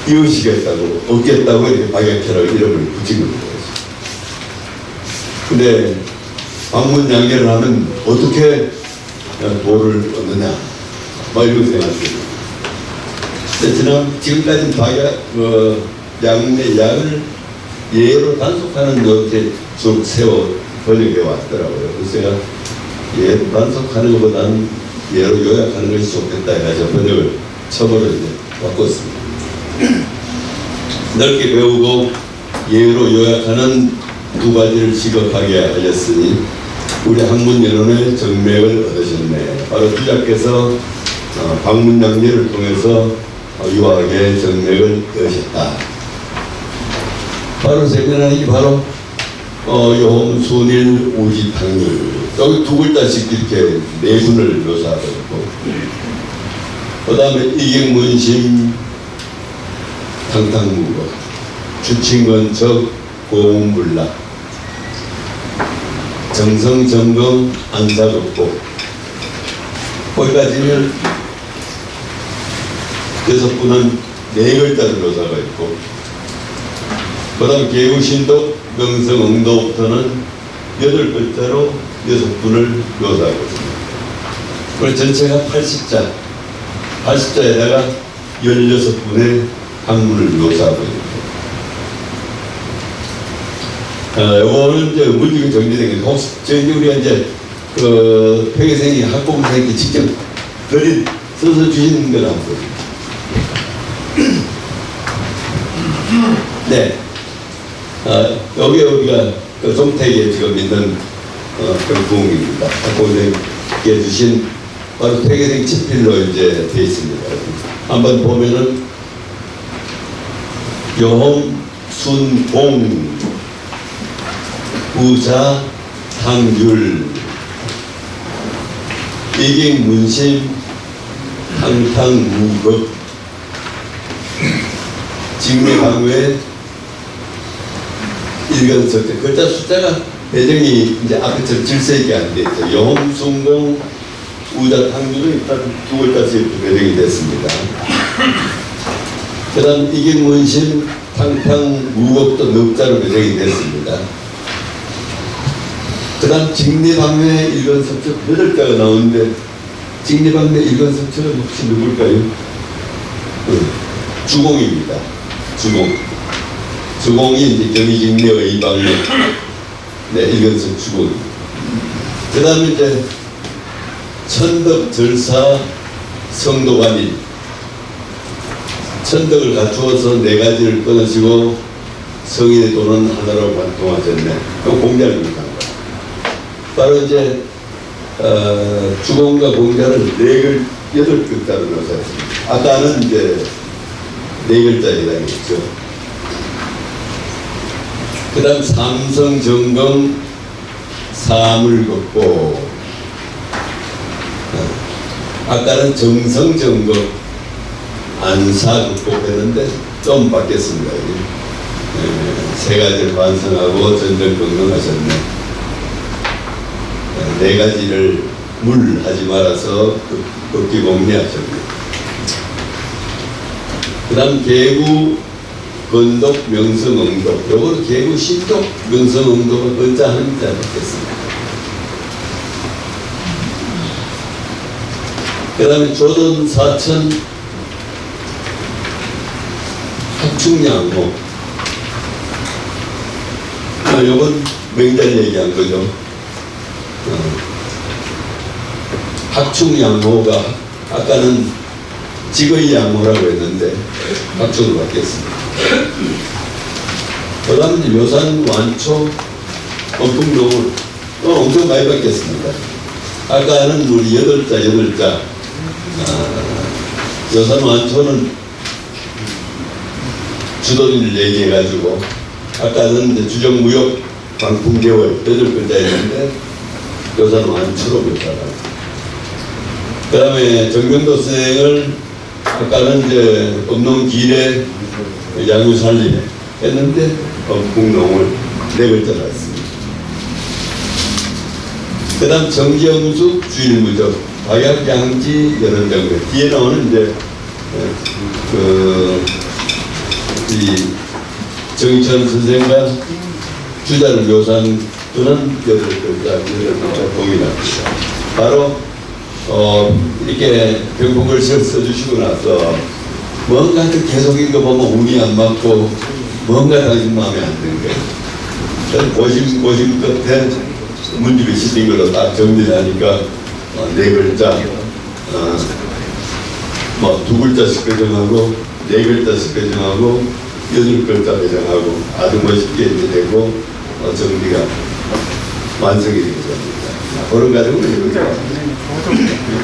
이으시겠다고 얻겠다고 이렇게 박약회라고 이름을 붙인 겁니다. 근데 방문 양계를 하면 어떻게 도를 얻느냐 막 이런 생각합니다. 근데 지금까지 양을 예로 단속하는 이렇게 쭉 세워 번역해 왔더라고요. 그래서 제가 예로 단속하는 것보다는 예로 요약하는 것이 좋겠다 해서 번역을 처음으로 이제 바꿨습니다. 넓게 배우고 예로 요약하는 두 가지를 지극하게 하셨으니 우리 학문연원의 정맥을 얻으셨네. 바로 주자께서 방문양제를 통해서 유학의 정맥을 얻으셨다. 바로 생각하는 게 바로 요홈 순일 우지탕률 여기 두 글자씩 이렇게 네 분을 묘사하고 있고 그 다음에 이경문심 탕탕무거 주칭건척 고음불락 정성정금 안사극복 거기까지는 6분은 네 글자를 묘사가 있고 그 다음 개우신독 명성응도부터는 8글자로 6분을 묘사하고 있습니다. 그리고 전체가 80자 80자에다가 16분의 학문을 묘사하고 있습니다. 요거는 이제 문제가 정리된 게 혹시 저희 우리가 이제 그 폐계생이 학부모님께 직접 써서 주시는 건 안 보여요. 네. 여기 우리가 그 송택에 지금 있는 병풍입니다. 학부모님께 주신 바로 퇴계생 치필로 이제 돼 있습니다. 한번 보면은 여홍, 순, 공, 우자, 탕율, 이ging, 문심, 탕탕, 무급, 직내, 방외, 일간석자. 글자 숫자가 배정이 이제 앞에처럼 질서 있게 안 돼 있죠. 여홍, 순공, 우자, 탕율은 일단 두 글자씩 배정이 됐습니다. 그 다음 이긴, 문심, 탕탕, 무겁도 넉자로 배정이 됐습니다. 그 다음 직내방외 일간석자 8자가 나오는데 직내방외 일간석자가 혹시 누굴까요? 주공입니다. 주공이 이제 경의직내 의방외 일간석 주공입니다. 그 다음에 이제 천덕, 절사, 성도관인, 천덕을 갖추어서 네 가지를 끊으시고 성인의 도는 하나로 관통하셨네. 공자를 기록한 거예요. 바로 이제 주공과 공자를 8글자로 묘사했습니다. 아까는 이제 4글자 해당했죠. 그 다음 삼성, 정검, 사물, 걷고, 아까는 정성, 정검, 안사, 극복했는데 좀 바뀌었습니다. 세 가지를 완성하고 전전긍긍하셨네. 네 가지를 물하지 말아서 극기공리하셨네. 그 다음 계구, 건독, 명성, 응독. 요거는 계구, 신독, 명성, 응독은 건자 한 자 바뀌었습니다. 그 다음에 조던, 사천, 학충양호. 요건 맹자를 얘기한 거죠. 학충양호가 아까는 직의 양호라고 했는데 학충으로 바뀌었습니다. 그 다음 이제 묘산, 완초, 엄풍동을 엄청 많이 바뀌었습니다. 아까는 우리 8자 묘산, 완초는 주도인을 얘기해가지고 아까는 이제 주정무역, 방풍개월 8글자였는데 묘사는 완초로 묘사합니다. 그 다음에 정경도 선생을 아까는 이제 업농길에 양유살림 했는데 업국농을 4글자로 했습니다. 그 다음 정지영숙, 주일무적, 박약양지, 연원정배. 뒤에 나오는 이제 이 정희천 선생과 주자를 묘사한 그는 8글자 동일합니다. 바로 이렇게 병풍을 써주시고 나서 뭔가 계속 읽어보면 운이 안 맞고 뭔가 당신 마음에 안 드는 거예요. 고심 끝에 문집이 시킨 걸로 딱 정리를 하니까 4글자, 2글자씩 배정하고 4글자씩 배정하고 8글자 배정하고 아주 멋있게 이제 되고 정리가 완성이 되게 됩니다. 그런 과정을 이렇게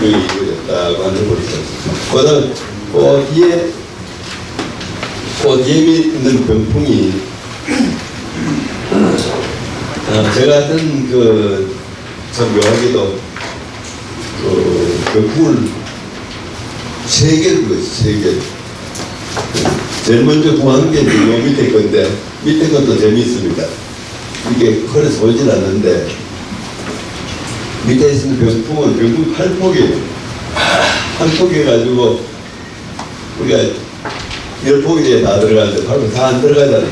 이루어졌다고 하는 걸 볼수 있습니다. 그 뒤에 있는 병풍이 제가 하여튼 참 묘하게도 병풍을 3개를 그렸어요. 3개. 제일 먼저 구하는 게 요 밑에 건데 밑에 것도 재미있습니다. 이게 컬에서 보이진 않는데 밑에 있는 병풍은 8폭이에요. 8폭 해가지고 우리가 10폭이 다 들어가는데 8폭 다 안 들어가잖아요.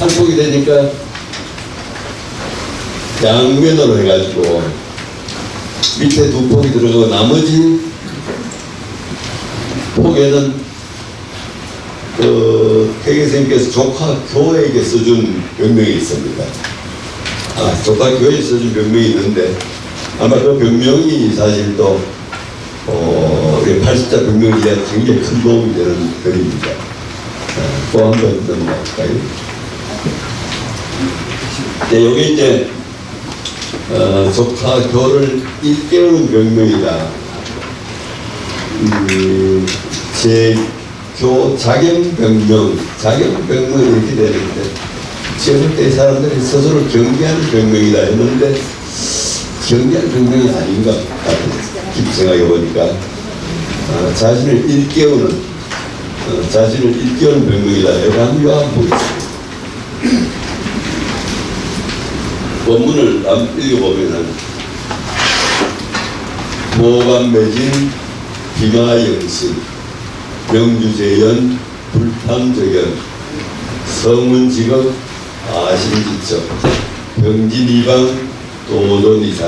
8폭이 되니까 양면으로 해가지고 밑에 2폭이 들어가고 나머지 폭에는 태계선생님께서 조카 교회에게 써준 병명이 있습니다. 조카 교회에 써준 병명이 있는데 아마 그 병명이 사실 또 우리 80자 병명이 굉장히 큰 도움이 되는 글입니다. 또 한 번 넘어갈까요? 네, 여기 이제 조카 교를 일깨우는 병명이다. 자경병명 이렇게 되는데 제가 때 사람들이 스스로 경계하는 병명이다 했는데 경계하는 병명이 아닌 것 같아요. 깊이 생각해 보니까 자신을 일깨우는 병명이다. 이렇게 한번 보겠습니다. 본문을 읽어보면은 보감매진 비마영신 명주재연 불탐저견 성문직업 아심지적 병진이방 도돈이상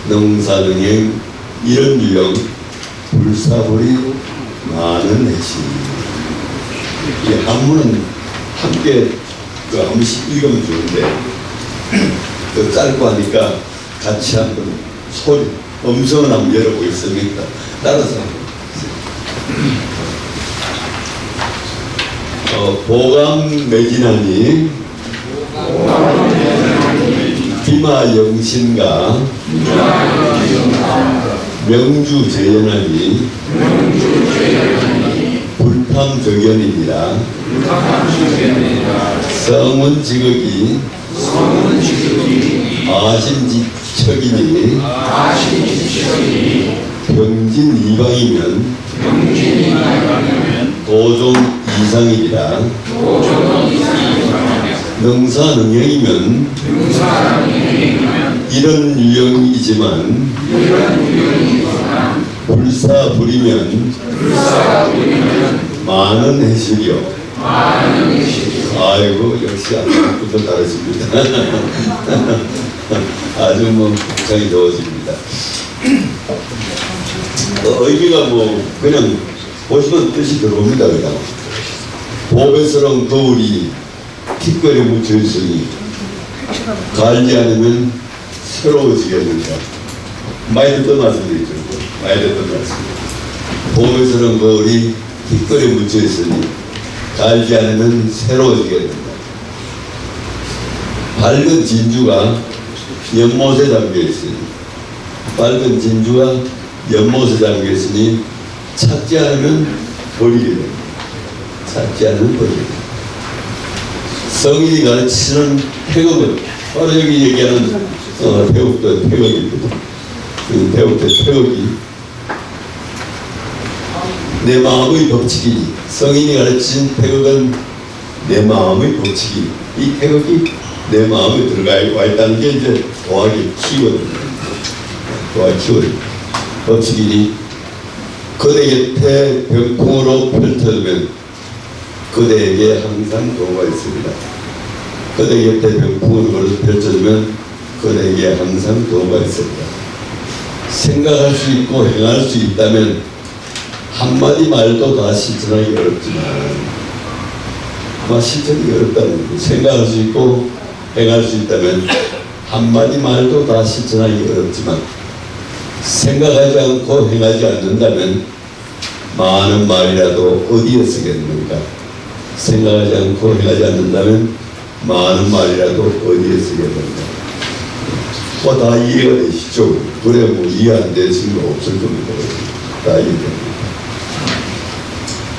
능사능행 이런 유형 불사불이 많은 해심. 이 한문은 함께 한 번씩 읽으면 좋은데 그 짧고 하니까 같이 한번 소리 음성을 한번 열어보겠습니다. 따라서 보감매진하니 비마영신과 명주재연하니 불탐저견이니라. 성문지극이 아심지척이니 병진이방이면 도종 이상이니라. 능사능형이면 이런 유형이지만 불사불이면 많은 해실이요. 아이고 역시 아까부터 다르십니다. 아주 굉장히 좋으십니다. 의미가 그냥 보시면 뜻이 들어옵니다. 그냥 보배스러운 거울이 티끌에 묻혀 있으니 갈지 않으면 새로워지겠는가. 많이 듣던 말씀이죠. 많이 듣던 말씀입니다. 보배스러운 거울이 티끌에 묻혀 있으니 갈지 않으면 새로워지겠는가. 밝은 진주가 연못에 잠겨있으니 찾지 않으면 버리게 됩니다. 찾지 않으면 버리게 됩니다. 성인이 가르치는 태극은 바로 여기 얘기하는 태극도 태극입니다. 태극도 태극이 내 마음의 법칙이니 성인이 가르친 태극은 내 마음의 법칙이니 이 태극이 내 마음에 들어가 있다는 게 이제 도학의 키거든요. 도학의 키거든요. 법칙이니 그대 곁에 병풍으로 펼쳐두면 그대에게 항상 도가 있습니다. 그대 곁에 병풍으로 펼쳐두면 그대에게 항상 도가 있습니다. 생각할 수 있고 행할 수 있다면 한마디 말도 다 실천하기 어렵지만 아마 실천이 어렵다는 거예요. 생각할 수 있고 행할 수 있다면 한마디 말도 다 실천하기 어렵지만 생각하지 않고 행하지 않는다면 많은 말이라도 어디에 쓰겠는가. 생각하지 않고 행하지 않는다면 많은 말이라도 어디에 쓰겠는가. 다 이해가 되시죠? 그래 이해 안 되시는 거 없을 겁니다. 다 이해됩니다.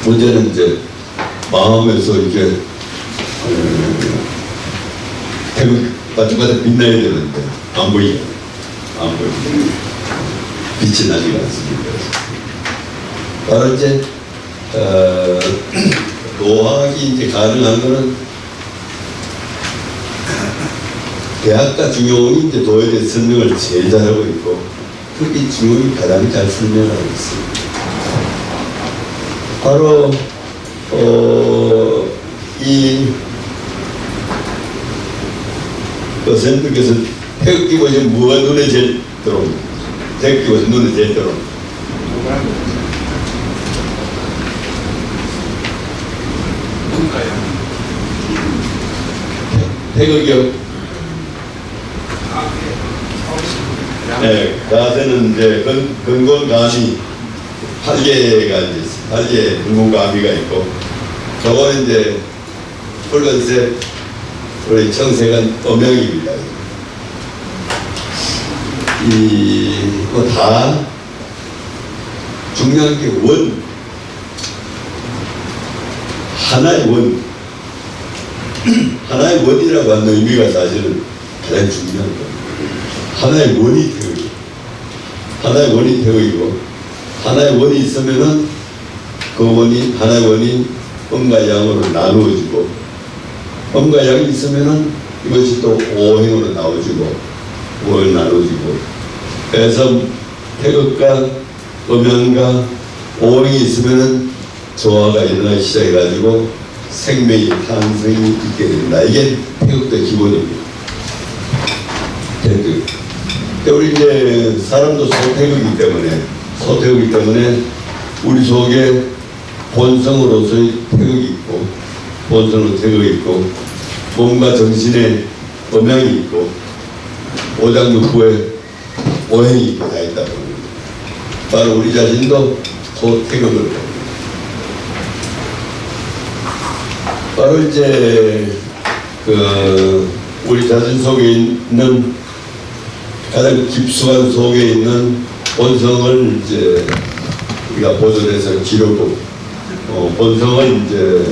문제는 이제 마음에서 이렇게 태극 반짝반짝 빛나야 되는데 안 보이게 빛이 나지가 않습니다. 바로 이제 도학이 이제 가능한 거는 대학가 중용이 이제 도에 대해 설명을 제일 잘하고 있고 특히 중용이 가장 잘 설명하고 있습니다. 바로 선생님께서 태극기 보시면 뭐가 눈에 제일 들어옵니까? 태극기 보시면 눈에 제일 들어옵니다. 태극이요? 네, 가세는 이제 근건감이 8개가 이제 8개 근건감이가 있고, 저거는 이제 붉은색 우리 청색은 음영입니다. 다 중요한 게 하나의 하나의 원이라고 하는 의미가 사실은 가장 중요한 겁니다. 하나의 원이 태극이, 하나의 원이 태극이고, 하나의 원이 있으면은 그 원이, 하나의 원이 음과 양으로 나누어지고, 음과 양이 있으면은 이것이 또 오행으로 나눠지고, 오행으로 나눠지고, 그래서 태극과 음양과 오행이 있으면은 조화가 일어나기 시작해가지고 생명이 탄생이 있게 됩니다. 이게 태극의 기본입니다. 태극. 우리 이제 사람도 소태극이기 때문에 우리 속에 본성으로서의 태극이 있고, 본성으로 태극이 있고, 몸과 정신에 음양이 있고, 오장육부에 오행이 있고 다 있다 보니다. 바로 우리 자신도 소태극을 합니다. 바로 이제 우리 자신 속에 있는 가장 깊숙한 속에 있는 본성을 이제 우리가 보존해서 기르고, 본성을 이제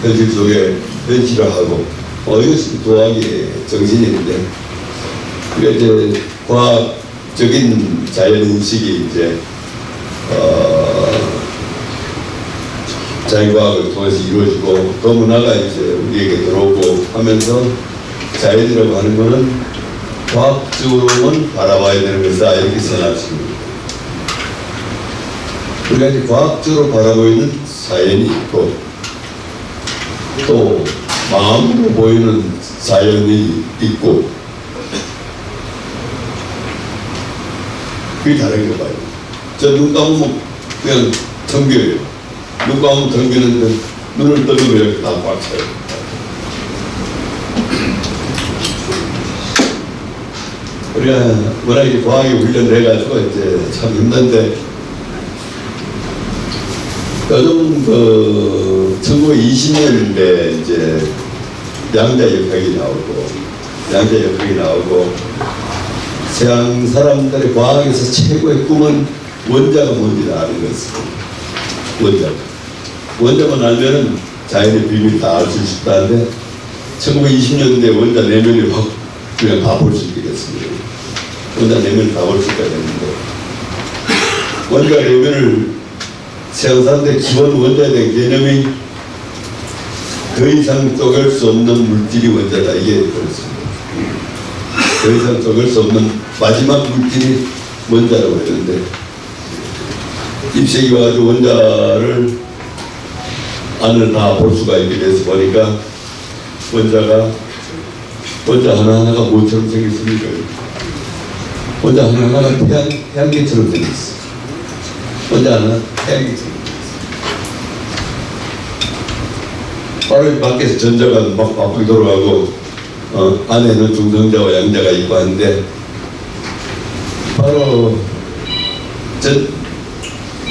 현실 속에 현실화하고, 이것이 도학의 정신인데, 우리가 이제 과학적인 자연인식이 이제 자연과학을 통해서 이루어지고, 그 문화가 이제 우리에게 들어오고 하면서 자연이라고 하는 것은 과학적으로는 바라봐야 되는 것이다, 이렇게 생각했습니다. 우리가 이제 과학적으로 바라보이는 자연이 있고, 또 마음으로 보이는 자연이 있고, 그게 다른 거 봐요. 저 눈 감으면 그냥 텅겨요. 눈 감으면 텅기는데 눈을 떠면 이렇게 다 꽉 차요. 우리가 워낙에 과학에 훈련돼가지고 이제 참 힘든데, 요즘 1920년대 이제 양자역학이 나오고, 서양 사람들의 과학에서 최고의 꿈은 원자가 뭔지를 아는 것입니다. 원자만 알면은 자연의 비밀 다 알 수 있다는데, 1920년대 원자 내면을 확 그냥 다 볼 수 있게 됐습니다. 원자 내면을 다 볼 수 있게 됐는데, 원자 내면을 서양 사람들의 기본 원자에 대한 개념이 더 이상 쪼갤 수 없는 물질이 원자다, 이게 그렇습니다. 더 이상 쪼갤 수 없는 마지막 물질이 원자라고 했는데, 20세기 와가지고 원자를 안을 다 볼 수가 있게 돼서 보니까 원자 하나하나가 뭐처럼 생겼습니까? 원자 하나하나가 태양계처럼 생겼어. 원자 하나 태양계처럼 생겼어. 바로 밖에서 전자가 막 바쁘게 돌아가고, 안에는 중성자와 양자가 있고 하는데, 바로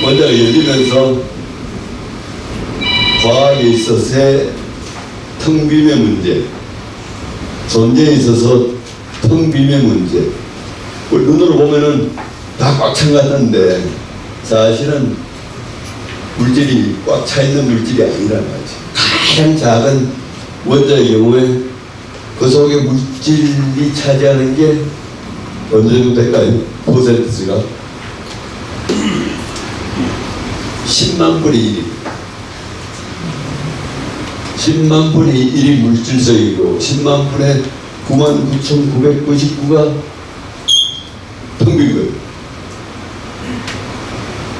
원자가 열리면서 과학에 있어서의 텅 빔의 문제, 존재에 있어서 텅 빔의 문제, 우리 눈으로 보면은 다 꽉 찬 것 같은데 사실은 물질이 꽉 차 있는 물질이 아니란 말이지. 가장 작은 원자의 경우에 그 속에 물질이 차지하는 게 어느 정도 될까요? 퍼센트가 10만 분의 1입니다. 10만 분의 1이 물질성이고 10만 분의 99,999가 텅 빈 거예요.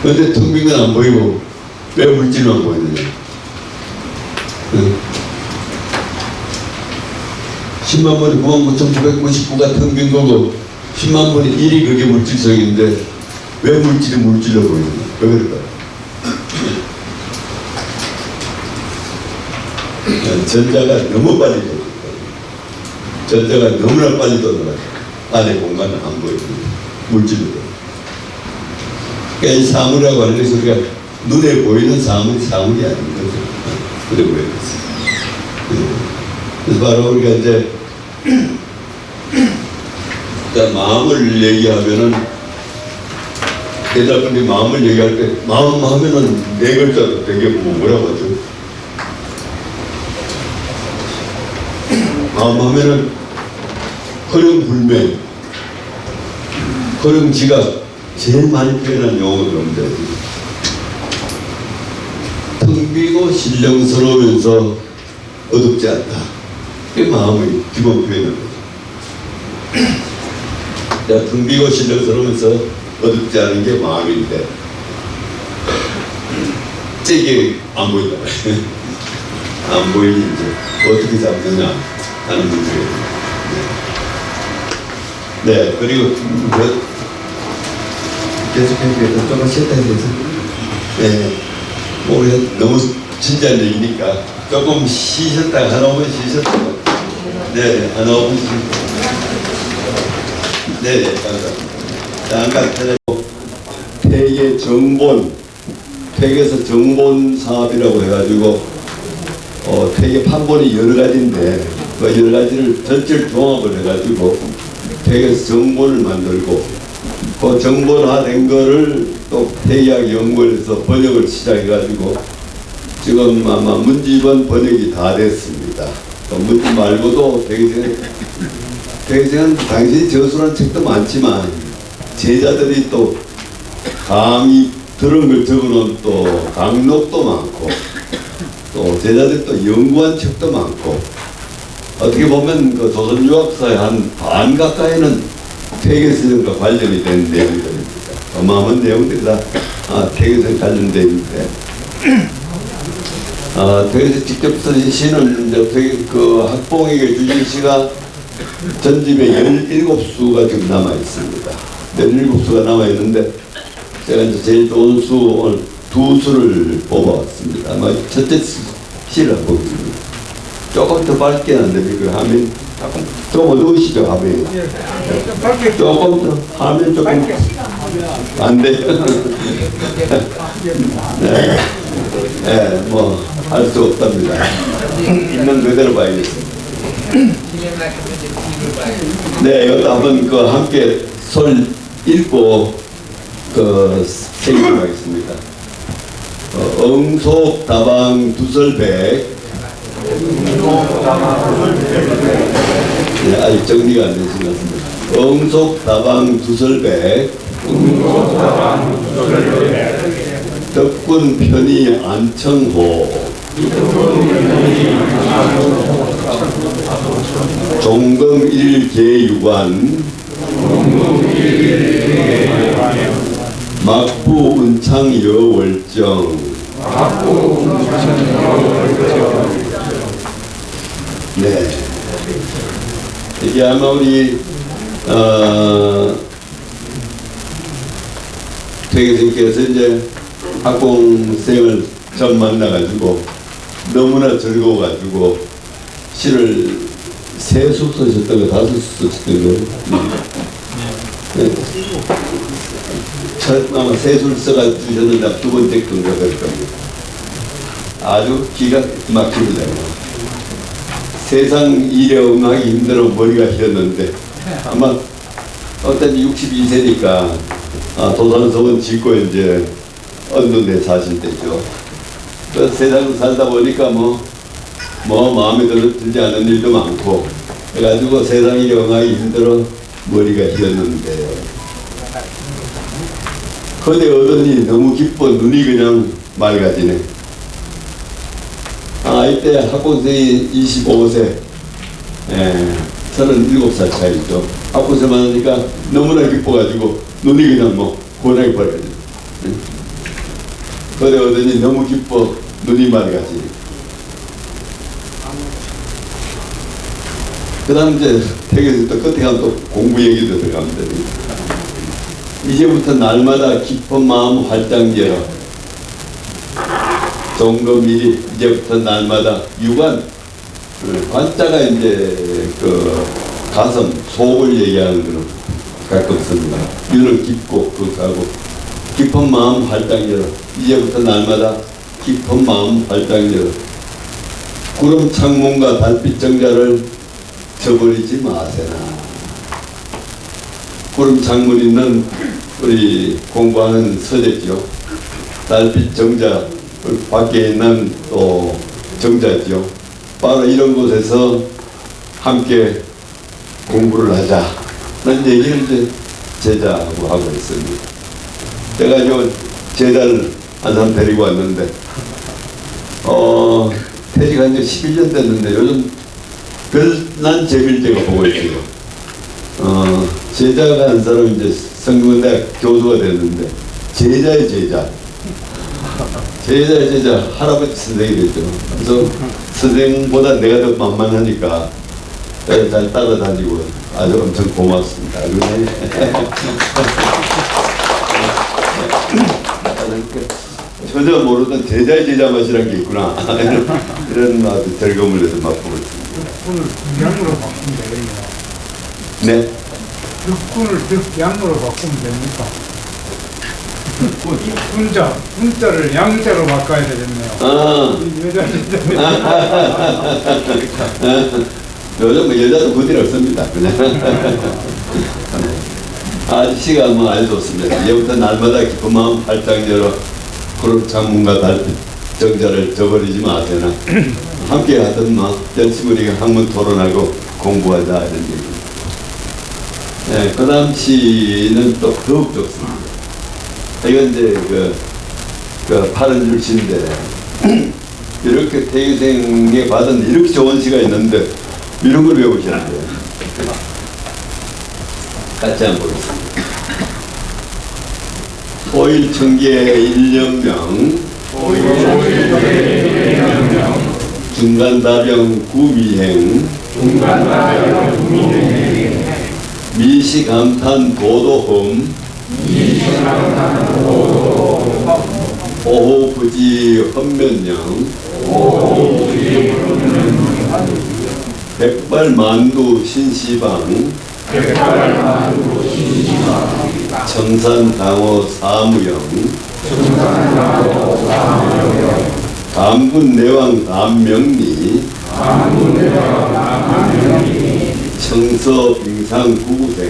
그런데 텅 빈 건 안 보이고 왜 물질만 보이느냐? 10만 분의 99,999가 텅 빈 거고 10만 분의 1이 그게 물질성인데 왜 물질이 물질로 보이느냐? 왜 그럴까요? 전자가 너무 빨리 돌아가요. 전자가 너무나 빨리 돌아가요. 안에 공간은 안 보입니다. 물질로. 그러니까 이 사물이라고 하는 것이 우리가 눈에 보이는 사물이 아닌 거죠. 그래 보여졌어요. 그래서 바로 우리가 이제 마음을 얘기하면은 대답분이 마음을 얘기할 때 마음 하면은 네 글자로 되게 뭐라고 하죠? 마음 하면은 허령불매, 허령지각 제일 많이 표현한 용어가 그럽니다. 텅 비고 신령스러우면서 어둡지 않다. 그게 마음의 기본 표현입니다. 텅 비고 신령스러우면서 어둡지 않은 게 마음인데 이게 안 보인다. 안 보이니 이제 어떻게 잡느냐 하는 문제예요. 네, 그리고 계속해서 조금 쉬었다 해서 네, 뭐 우리가 너무 진지한 얘기니까 조금 쉬셨다가 한 5분 쉬셨다가 네, 한 5분 네, 감사합니다. 잠깐 폐계 정본, 폐계에서 정본 사업이라고 해가지고 폐계 판본이 여러 가지인데 그 여러 가지를 전체를 종합을 해가지고 폐계에서 정본을 만들고 그 정본화된 거를 또 폐계학 연구원에서 번역을 시작해가지고 지금 아마 문집은 번역이 다 됐습니다. 문집 말고도 대개는 당신이 저술한 책도 많지만 제자들이 또 강의 들은 걸 적어놓은 또 강록도 많고 또 제자들이 또 연구한 책도 많고 어떻게 보면 그 조선유학사의 한 반 가까이는 폐계선과 관련이 된 내용들입니다. 어마어마한 내용들이 다 폐계선 관련되어 있는데 폐계선 직접 쓰신 시는 이제 그 학봉에게 주신 시가 전집에 17수가 지금 남아 있습니다. 17수가 남아 있는데 제가 이제 제일 좋은 수 오늘 2수를 뽑아왔습니다. 아마 첫째 시를 한번 보겠습니다. 조금 더 밝게 안 됩니까? 화면 좀 어두우시죠 화면이? 조금 더 화면 조금 안 돼요. 네, 네, 뭐 할 수 없답니다. 있는 그대로 봐야겠습니다. 네, 이것도 한번 그 함께 손 읽고 그 생각하겠습니다. 응속다방 두설백. 네, 아직 정리가 안 되신 것 같습니다. 응속다방 두설백. 덕군 편의 안청호. 종금 일계유관. 막부 은창 여월정. 네. 이게 아마 우리 퇴계선께서 이제 학공생을 처음 만나가지고 너무나 즐거워가지고 시를 3수 쓰셨던 거 5수 쓰셨던 거. 네. 첫 아마 3수를 써가지고 주셨는데 2번째 건가 될 겁니다. 아주 기가 막힙니다. 세상 일에 응하기 힘들어 머리가 휘었는데 아마 어떤 62세니까 도산서원 짓고 이제 얻는데 사실 때죠. 그 세상을 살다 보니까 뭐 마음에 들지 않은 일도 많고 그래가지고 세상이 영하기 힘들어 머리가 휘었는데 그대 얻으니 너무 기뻐 눈이 그냥 맑아지네. 이때 학부생이 25세 37살 차이죠. 학부생만 하니까 너무나 기뻐가지고 눈이 그냥 뭐 고나게 버려요. 그대 얻으니 너무 기뻐 눈이 맑아지네. 그 다음 이제 퇴계에서 또 끝에 가면 또 공부 얘기도 들어갑니다. 이제부터 날마다 깊은 마음 활짝 열어. 종금일이 이제부터 날마다 유관, 관자가 이제 그 가슴, 속을 얘기하는 거는 가끔 씁니다. 유는 깊고 극하고 깊은 마음 활짝 열어. 이제부터 날마다 깊은 마음 활짝 열어. 구름 창문과 달빛 정자를 저버리지 마세나. 구름 창문 있는 우리 공부하는 서재죠. 달빛 정자 밖에 있는 또 정자죠. 바로 이런 곳에서 함께 공부를 하자는 얘기를 이제 제자하고 하고 있습니다. 제가 요 제자를 한 사람 데리고 왔는데 퇴직한 지 11년 됐는데 요즘 별난 재미를 제가 보고 있어요. 제자가 한 사람이 이제 성균대학 교수가 됐는데 제자의 제자 할아버지 선생이 됐죠. 그래서 선생보다 내가 더 만만하니까 잘 따라다니고 아주 엄청 고맙습니다. 전혀 모르던 제자의 제자 맛이란 게 있구나. 이런 아주 즐거움을 내서 맛보고 있습니다. 덕분을 양으로 바꾸면 되겠네요. 네. 덕분을 양으로 바꾸면 됩니까? 분자를 양자로 바꿔야 되겠네요. 요즘 뭐 여자도 구딜 없습니다. 그냥. 아저씨가 뭐 아주 좋습니다. 이제부터 날마다 기쁜 마음 활짝 열어 그룹 창문과 달빛 정자를 저버리지 마세요. 함께 하던 열심히 우리가 학문 토론하고 공부하자 이런 얘기입니다. 네, 그 다음 시는 또 더욱 좋습니다. 이건 이제 그 파란 줄시인데 이렇게 태교생에 받은 이렇게 좋은 시가 있는데 이런 걸 외우시는데요. 같이 한번 보겠습니다. 호일청계 일령명 중간다병 구미행 미시감탄 도도험 오호부지 헌면령 백발만두 신시방 청산당호 사무영 감군 내왕 남명리 청서 빙상 구구생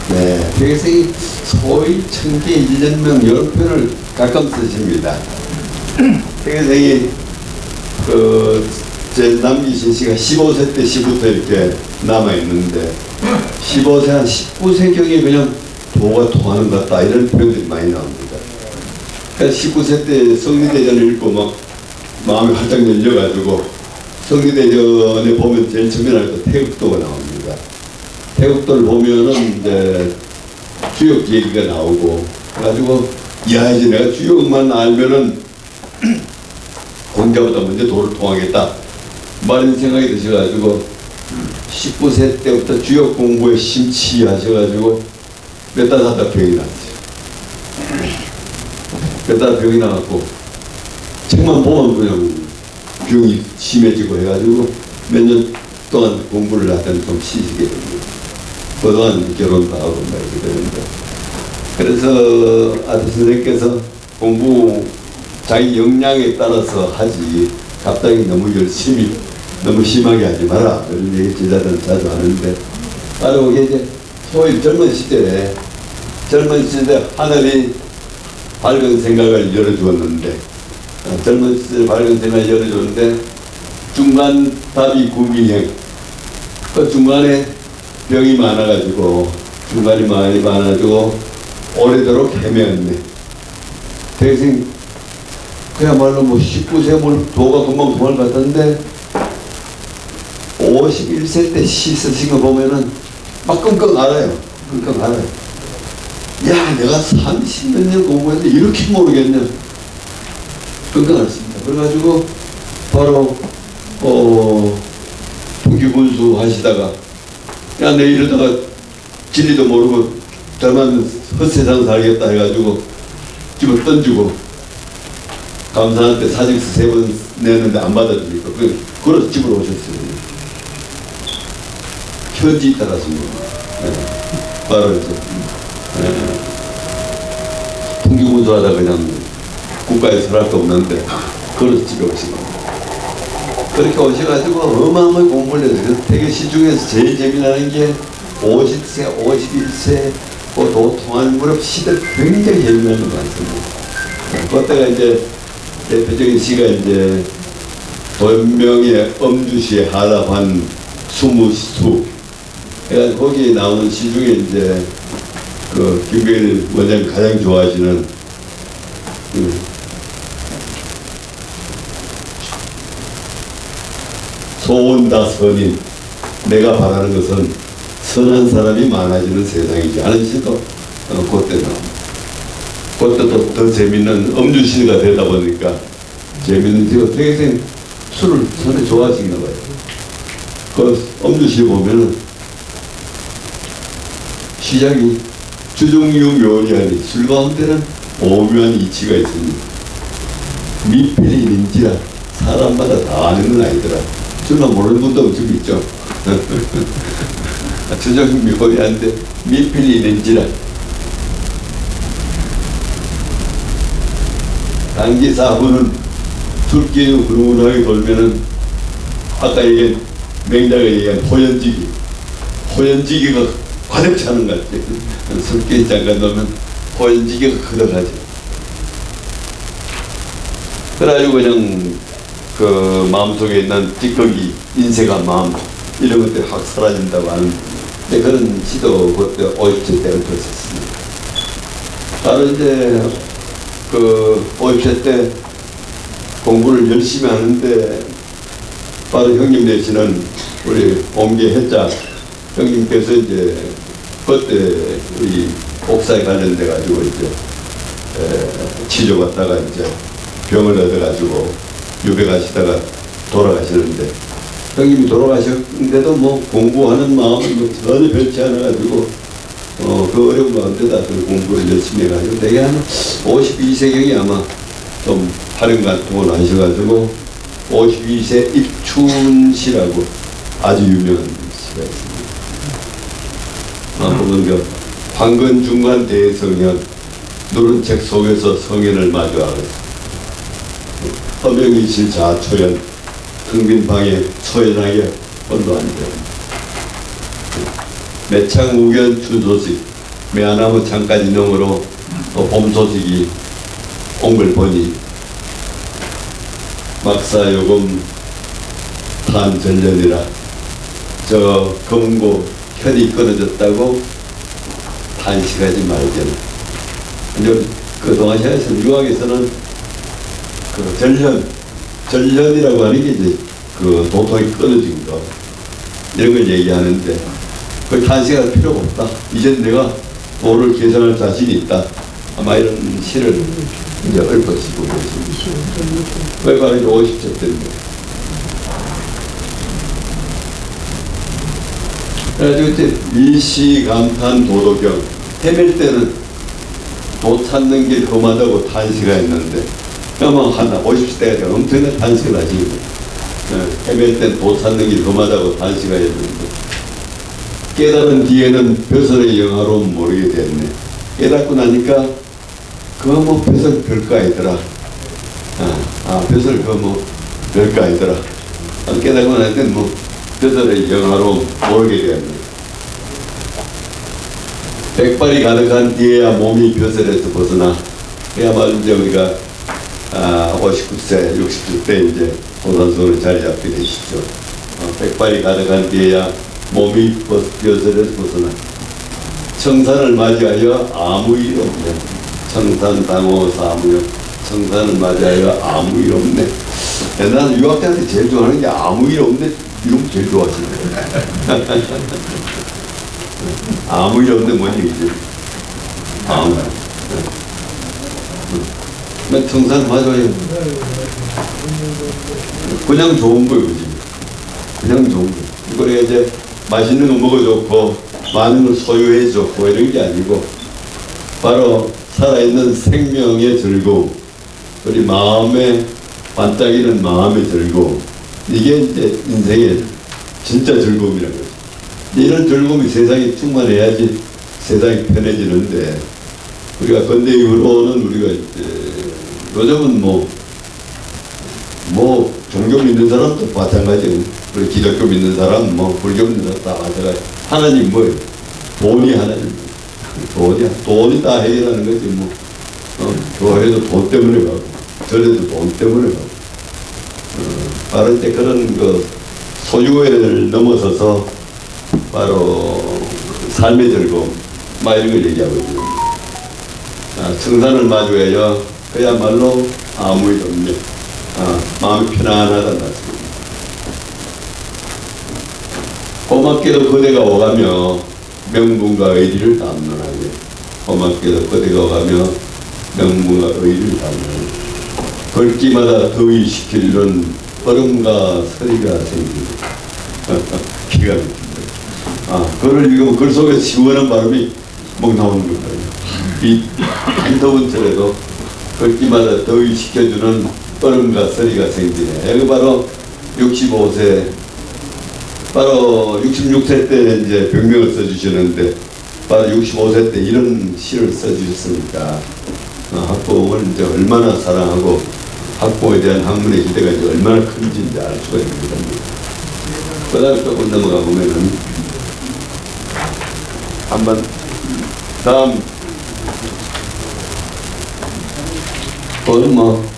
네, 태교생이 소위 청계 일련명 이런 표현을 가끔 쓰십니다. 태교생이 제 남기신 씨가 15세 때 시부터 이렇게 남아있는데 15세 한 19세경에 그냥 도가 통하는 것 같다 이런 표현들이 많이 나옵니다. 그러니까 19세 때 성리대전을 읽고 막 마음이 활짝 열려가지고 성리대전에 보면 제일 처음에 나올 때 태극도가 나옵니다. 태극도를 보면은 이제 주역 얘기가 나오고 그래가지고 야 이제 내가 주역만 알면은 공자보다 먼저 도를 통하겠다 이런 생각이 드셔가지고 19세 때부터 주역 공부에 심취하셔가지고 몇 달 하다 병이 났어요. 몇 달 병이 나갖고 책만 보면 그냥 병이 심해지고 해가지고 몇 년 동안 공부를 하더니 좀 쉬시게 됩니다. 그동안 결혼도 하고 막 이렇게 되는데 그래서 아들 선생님께서 공부 자기 역량에 따라서 하지 갑자기 너무 열심히 너무 심하게 하지 마라 이런 얘기 제자들은 자주 하는데 바로 이제 소위 젊은 시절에 하늘이 밝은 생각을 열어주었는데 젊은 시절에 밝은 생각을 열어주었는데 중간 답이 구미행 그 중간에 병이 많아가지고 중간이 많이 많아가지고 오래도록 헤매었네. 대생 그야말로 뭐 19세 뭘 도가 금방 도망 갔던데 51세 때 시 쓰신 거 보면은 막 끙끙 알아요. 끙끙 알아요. 야 내가 30몇 년 공부했는데 이렇게 모르겠냐. 끙끙 알았습니다. 그래가지고 바로 부기군수 하시다가 야 내 이러다가 진리도 모르고 저만 헛세상 살겠다 해가지고 집어 던지고 감사한테 사직서 3번 내는데 안 받아주니까 그래서 집으로 오셨어요. 현지 따랐습니다. 네. 바로 이제 통기군수 하다 그냥 국가에 설할 거 없는데 그래서 집에 오신 겁니다. 그렇게 오셔가지고 어마어마하게 공부를 해서 되게 시중에서 제일 재미나는 게 50세, 51세, 그 도통한 무렵 시대 굉장히 재미나는 것 같습니다. 그때가 이제 대표적인 시가 이제 도연명의 엄주시 하답한 수무수. 그래가지고 거기에 나오는 시 중에 이제 그 김병일 원장님 가장 좋아하시는 소원다 선인, 내가 바라는 것은 선한 사람이 많아지는 세상이지 하는 시도 그때 나옵니다. 그때도 더 재밌는 엄주시가 되다 보니까 재밌는 시가 되게 술을 선에 좋아하시나 봐요. 그 엄주시 보면은 시작이 주종유 묘리하니 술 가운데는 오묘한 이치가 있습니다. 미필이 민지라 사람마다 다 아는 건 아니더라. 술만 모르는 분도 좀 있죠. 주종유 묘리한데 미필이 민지라 단기 4분은 술기에 훈훈하게 돌면은 아까 얘기한 맹자가 얘기한 호연지기가 가득 차는 것 같아요. 술기에 잠깐 놓으면 호연지기가 가득하죠. 그래가지고 그냥 그 마음속에 있는 찌꺼기, 인색한 마음 이런 것들이 확 사라진다고 하는 그런 시도 그때 50세 때 읊었었습니다. 바로 이제 그 50세 때 공부를 열심히 하는데 바로 형님 되시는 우리 옹계 해자 형님께서 이제 그때 우리 옥사에 관련돼 가지고 이제 치료받다가 이제 병을 얻어가지고 유배 가시다가 돌아가시는데 형님이 돌아가셨는데도 뭐 공부하는 마음은 뭐 전혀 변치 않아 가지고 그 어려운 가운데다 그 공부를 열심히 해가지고 되게 한 52세경이 아마 좀 8년간 동안 하셔가지고 52세 입춘시라고 아주 유명한 시가 있습니다. 보면 그 황건중간 대성현 누른 책 속에서 성현을 마주하고 허명이실 자초연 흥빈방에 초연하게 언도한대 매창우견 춘소식 매화나무 창까지 넘으로 봄소식이 온 걸 보니 막사요금 탄전련이라 저 검은고 혈이 끊어졌다고 탄식하지 말게는. 이제 그 동아시아에서 유학에서는 그 전련이라고 하는 게 이제 그 도통이 끊어진 거 이런 걸 얘기하는데 그 탄식할 필요가 없다. 이젠 내가 도를 개선할 자신이 있다. 아마 이런 시를 이제 읊어지고 계십니다. 그게 바로 이제 50세 때입니다. 그래가지고 이제 일시감탄 도도경 헤맬 때는 도 찾는 길 험하다고 탄식을 했는데 아마 한 50세가 되면 엄청난 탄식을 하시거든요. 헤맬 땐 도 찾는 길 험하다고 탄식을 했는데 깨달은 뒤에는 벼슬의 영화로움 모르게 됐네. 깨닫고 나니까 그거 뭐 벼슬 별거 아니더라. 벼슬 그거 뭐 별거 아니더라. 깨닫고 나니까 뭐 벼슬의 영화로움 모르게 되었네. 백발이 가득한 뒤에야 몸이 벼슬에서 벗어나. 그야말로 이제 우리가 59세, 60세 때 이제 도산소로 자리 잡게 되시죠. 백발이 가득한 뒤에야 몸이 벼슬에서 벗어나. 청산을 맞이하여 아무 일 없네. 청산당호 사무여 청산을 맞이하여 아무 일 없네. 나는 유학자한테 제일 좋아하는 게 아무 일 없네. 이런 거 제일 좋아하시네. 아무 일 없네 뭔 얘기지? 아무. 난 청산을 맞아요. 그냥 좋은 거예요, 그지? 그냥 좋은 거. 그래 이제 맛있는 거 먹어줬고 많은 걸 소유해줬고 이런 게 아니고 바로 살아있는 생명의 즐거움, 우리 마음에 반짝이는 마음의 즐거움, 이게 이제 인생의 진짜 즐거움이라는 거죠. 이런 즐거움이 세상에 충만해야지 세상이 편해지는데 우리가 근대 이후로는 우리가 이제 요즘은 뭐 종교 믿는 사람도 마찬가지예요. 우리 기독교 믿는 사람, 뭐 불교 믿는 사람 다 마찬가지. 하나님 뭐예요? 돈이 하나님. 돈이 다 해결하는 거지 뭐. 교회도 돈 때문에 가고, 절에도 돈 때문에 가고. 바로 이제 그런 그 소유를 넘어서서 바로 삶의 즐거움, 막 이런 걸 얘기하고 있는 겁니다. 청산을 마주해야 그야말로 아무 일 없네. 마음이 편안하다는 말씀입니다. 고맙게도 그대가 오가며 명분과 의리를 담론하게. 고맙게도 그대가 오가며 명분과 의리를 담론하게. 걸기마다 더위 시키려는 얼음과 서리가 생깁니다. 기가 막힙니다. 글을 읽으면 글 속에 시원한 바람이 목 나오는 거예요. 이 한더운 철에도 걸기마다 더위 식혀주는 얼음과 서리가 생기네. 여기 바로 65세, 바로 66세 때 이제 병명을 써주셨는데, 바로 65세 때 이런 시를 써주셨으니까, 학봉을 이제 얼마나 사랑하고, 학봉에 대한 학문의 기대가 이제 얼마나 큰지 이제 알 수가 있는 겁니다. 그 다음에 조금 넘어가 보면은, 한번, 다음, 그건 뭐,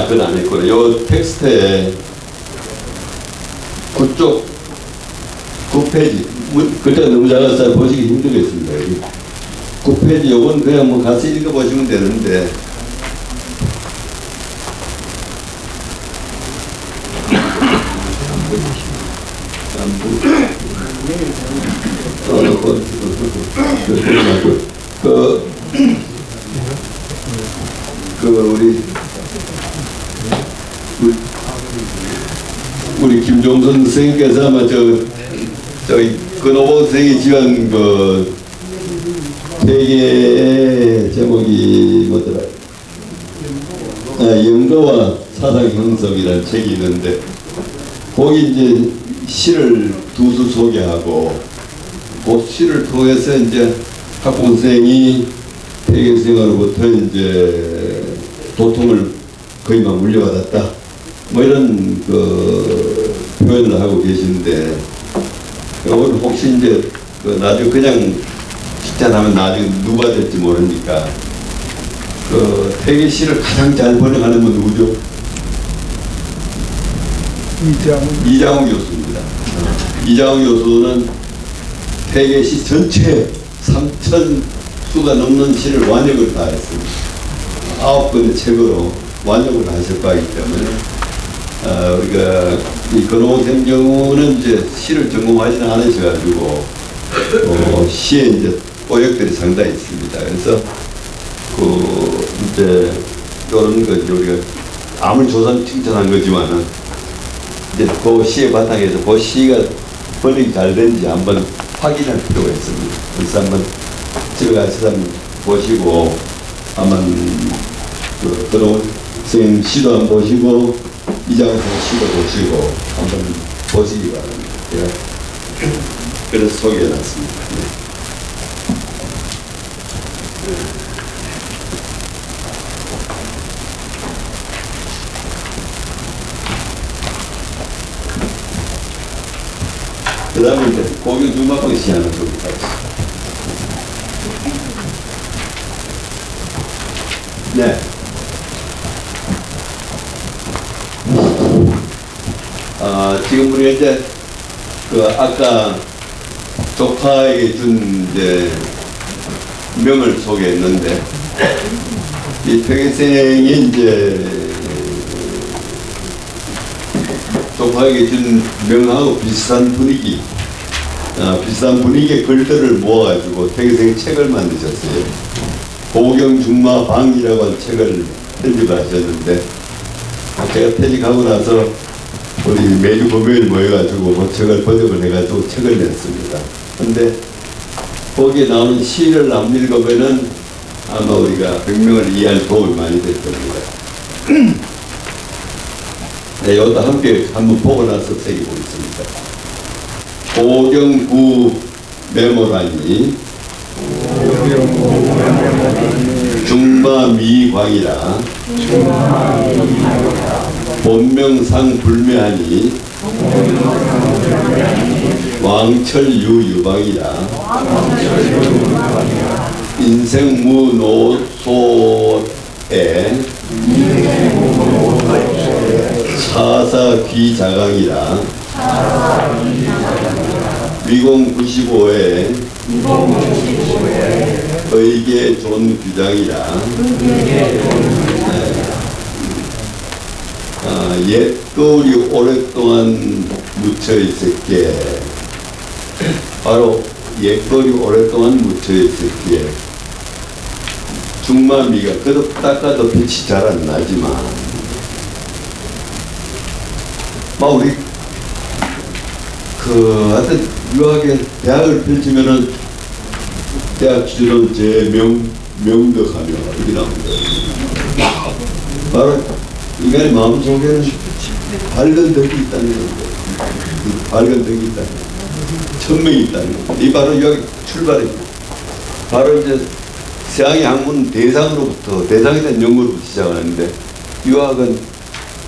그건 안 했구나. 요 텍스트에 9쪽 9페이지, 글자가 너무 작아서 보시기 힘들겠습니다. 여기 9페이지, 요건 그냥 뭐 같이 읽어보시면 되는데, 우리 김종선 선생님께서 아마 저희 근호보 선생이 지은 그 세계 제목이 뭐더라? 영도와 사상 형성이라는 책이 있는데, 거기 이제 시를 두 수 소개하고, 그 시를 통해서 이제 학봉 선생이 세계 선생으로부터 이제 도통을 거의 막 물려받았다, 뭐 이런 그 표현을 하고 계시는데, 오늘 혹시 이제 그 나중에 그냥 직전하면 나중에 누가 될지 모르니까 그 세계 시를 가장 잘 번역하는 분 누구죠? 이장훈 교수입니다. 이장훈 교수는 세계 시 전체 3,000수가 넘는 시를 완역을 다 했습니다. 9권의 책으로 완역을 하실 거기 때문에, 우리가 이 근호보 선생 경우는 이제 시를 전공하지는 않으셔가지고, 시에 이제 오역들이 상당히 있습니다. 그래서 이제 이런 거 우리가 아무리 조선 칭찬한 거지만은 이제 그 시의 바탕에서 그 시가 번역이 잘 된지 한번 확인할 필요가 있습니다. 그래서 한번 집에 가서 한번 보시고, 한번 근호보 선생님 시도 한번 보시고, 이장훈 선생님 시도 보시고 한번 보시기 바랍니다. 그래서 소개해놨습니다. 그 다음에 이제 고교 중마방 시 하나 소개하겠습니다. 네. 지금 우리가 이제 아까 조카에게 준 이제 명을 소개했는데, 이 퇴계생이 이제 조카에게 준 명하고 비슷한 분위기, 비슷한 분위기의 글들을 모아가지고 퇴계생이 책을 만드셨어요. 고경중마방이라고 하는 책을 편집하셨는데, 제가 퇴직하고 나서 우리 매주 금요일 모여가지고 그 책을 번역을 해가지고 책을 냈습니다. 근데 거기에 나오는 시를 안 읽으면은 아마 우리가 백명을 이해할 도움이 많이 될 겁니다. 네, 이것도 함께 한번 보고 나서 새겨보겠습니다. 고경구 메모라니 중마 중마미광이라 본명상 불매하니 왕철유유방이라 인생무노소에 사사귀자강이라 위공 95에 의계 존규장이라 옛돌이 오랫동안 묻혀있었기에 바로 옛돌이 오랫동안 묻혀있었기에 중마미가 그도 닦아도 빛이 잘 안 나지만 막 우리 하여튼 유학에 대학을 펼치면은 대학 주론 명덕하며 이렇게 나옵니다. 바로 인간의 마음속에는 밝은 덕이 있다는 건데, 밝은 덕이 있다는 거, 천명이 있다는 거. 이 바로 유학의 출발입니다. 바로 이제 서양의 학문은 대상으로부터, 대상에 대한 연구로부터 시작하는데, 유학은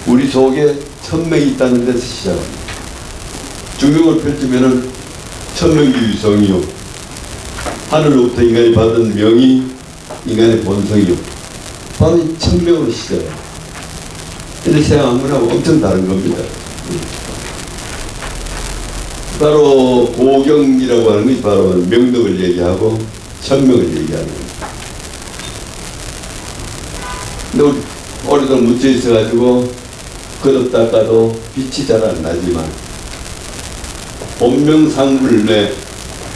우리 속에 천명이 있다는 데서 시작합니다. 중명을 펼치면은 천명기유성이요, 하늘로부터 인간이 받은 명이 인간의 본성이요, 바로 이 천명으로 시작해요. 근데 서양 학문하고 엄청 다른 겁니다. 바로 고경이라고 하는 것이 바로 명덕을 얘기하고 천명을 얘기하는 겁니다. 근데 우리 오래동안 묻혀 있어가지고 그릇 닦아도 빛이 잘 안 나지만 본명상불매,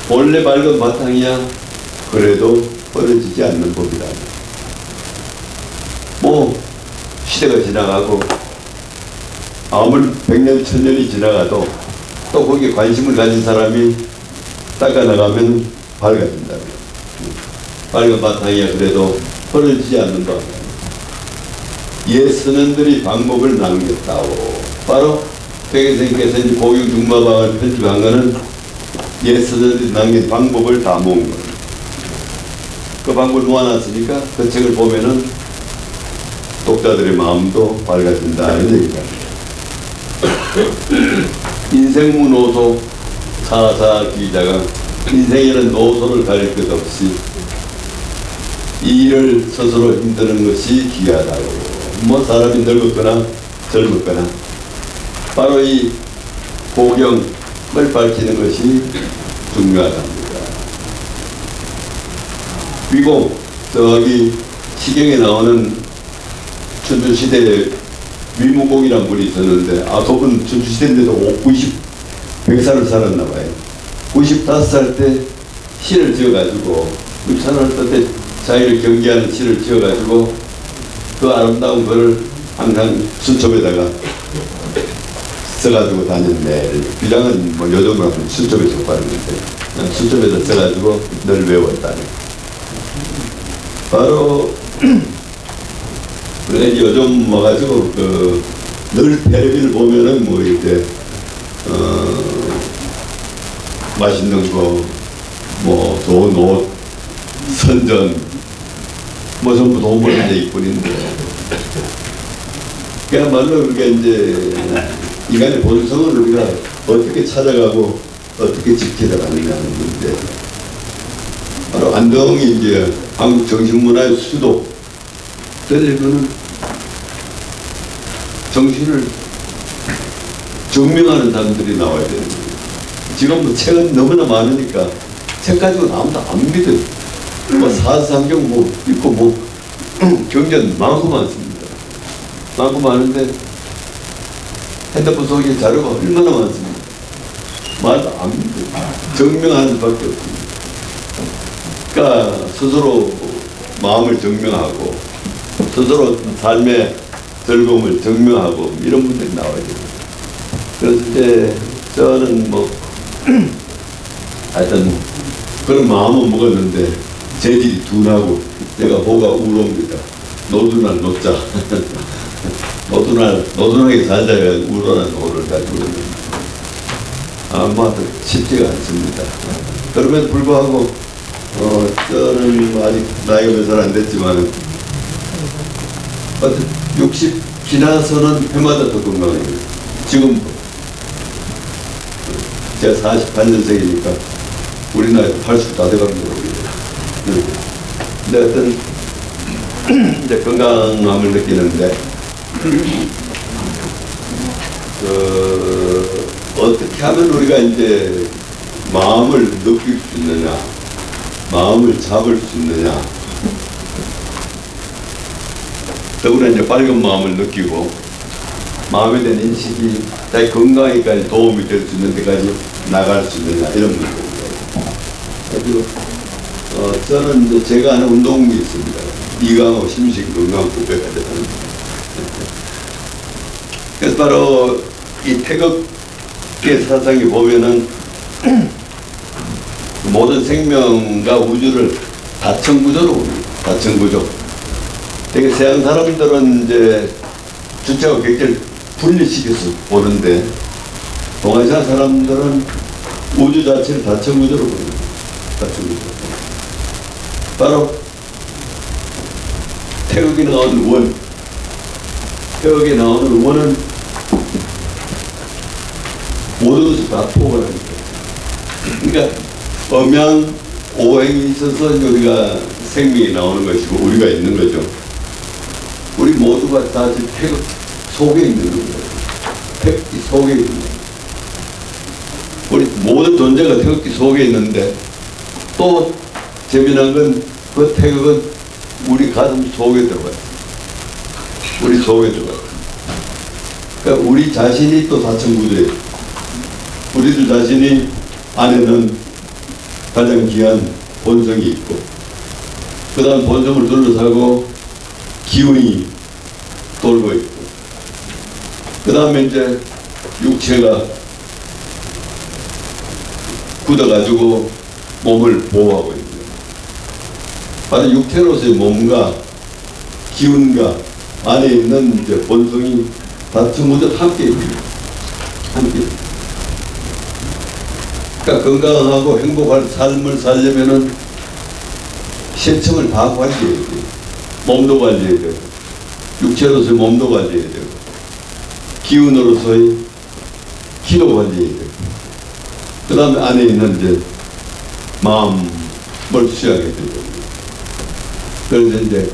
원래 밝은 바탕이야 그래도 떨어지지 않는 법이다. 뭐 시대가 지나가고 아무리 100년, 1000년이 지나가도 또 거기에 관심을 가진 사람이 닦아나가면 밝아진다. 밝은 바탕이야 그래도 떨어지지 않는다. 옛 선원들이 방법을 남겼다고. 바로 백인선생님께서 이제 고경중마방을 편집한 거는 옛 선원들이 남긴 방법을 다 모은 거예요. 그 방법을 모아놨으니까 그 책을 보면은 독자들의 마음도 밝아진다는 얘기입니다. 인생무노소 사사귀자가, 인생에는 노소를 가릴 것 없이 이 일을 스스로 힘드는 것이 귀하다고. 뭐 사람이 늙었거나 젊었거나 바로 이 고경을 밝히는 것이 중요하답니다. 위공, 저기 시경에 나오는 춘추시대에 위무공이라는 분이 있었는데, 그분 춘추시대인데도 100살을 살았나 봐요. 95살 때 시를 지어가지고, 천할 때 자유를 경기하는 시를 지어가지고, 그 아름다운 거를 항상 수첩에다가 써가지고 다녔네. 비장은 뭐 요즘으로 하면 수첩에 적발하는데, 수첩에다 써가지고 늘 외웠다네. 바로, 그래 요즘 와가지고 늘 텔레비를 보면은 뭐 이렇게 맛있는 거, 뭐 좋은 옷, 선전, 뭐 전부 돈 버는 얘기 뿐인데, 그야말로 우리가 이제 인간의 본성을 우리가 어떻게 찾아가고 어떻게 지켜나가느냐는 건데, 바로 안동이 이제 한국 정신문화의 수도. 그래서는 정신을 증명하는 사람들이 나와야 되는 거예요. 지금 뭐 책은 너무나 많으니까 책 가지고 아무도 안 믿어요. 뭐 사상경 뭐 있고 뭐 경전 많고 많습니다. 많고 많은데 핸드폰 속에 자료가 얼마나 많습니다. 말도 안 믿어요. 증명하는 수밖에 없습니다. 그러니까 스스로 마음을 증명하고 스스로 삶의 즐거움을 증명하고 이런 분들이 나와야 돼요. 그래서 이제 저는 뭐 하여튼 그런 마음은 먹었는데 재질이 둔하고 내가 호가 우로입니다. 노둔한 노자. 노둔하게 살자가 우로한 호를 가지고 있는 아마 쉽지가 않습니다. 그럼에도 불구하고 저는 아직 나이가 몇 살 안 됐지만 60 지나서는 해마다 더 건강해요. 지금 제가 48년생이니까 우리 나이도 80 다 돼가는 거거든요. 근데 어떤 이제 건강함을 느끼는데 어떻게 하면 우리가 이제 마음을 느낄 수 있느냐, 마음을 잡을 수 있느냐. 더구나 이제 밝은 마음을 느끼고 마음에 대한 인식이 자기 건강에까지 도움이 될 수 있는 데까지 나갈 수 있느냐, 이런 문제입니다. 그리고 저는 이제 제가 하는 운동이 있습니다. 이강호 심신건강구백화점. 그래서 바로 이 태극기의 사상이 보면은 모든 생명과 우주를 다층구조로 봅니다. 다층구조. 되게 서양 사람들은 이제 주체와 객체를 분리시켜서 보는데 동아시아 사람들은 우주 자체를 다층구조로 봅니다. 다층구조. 바로 태극이 나오는 원, 태극이 나오는 원은 모든 것을 다 포괄합니다. 그러니까 음양 오행이 있어서 우리가 생명이 나오는 것이고 우리가 있는 거죠. 우리 모두가 다 지금 태극 속에 있는 겁니다. 태극기 속에 있는 겁니다. 우리 모든 존재가 태극기 속에 있는데 또 재미난 건 그 태극은 우리 가슴 속에 들어가요. 우리 속에 들어가요. 그러니까 우리 자신이 또 다층구조예요. 우리들 자신이 안에는 가장 귀한 본성이 있고 그 다음 본성을 둘러싸고 기운이 돌고 있고 그 다음에 이제 육체가 굳어가지고 몸을 보호하고 있는 바로 육체로서의 몸과 기운과 안에 있는 이제 본성이 다층구조 함께 있습니다. 함께. 그러니까 건강하고 행복한 삶을 살려면은 세층을 다 관리해야 돼요. 몸도 관리해야 되고, 육체로서의 몸도 관리해야 되고, 기운으로서의 기도 관리해야 되고, 그 다음에 안에 있는 이제 마음을 수양해야 되고. 그래서 이제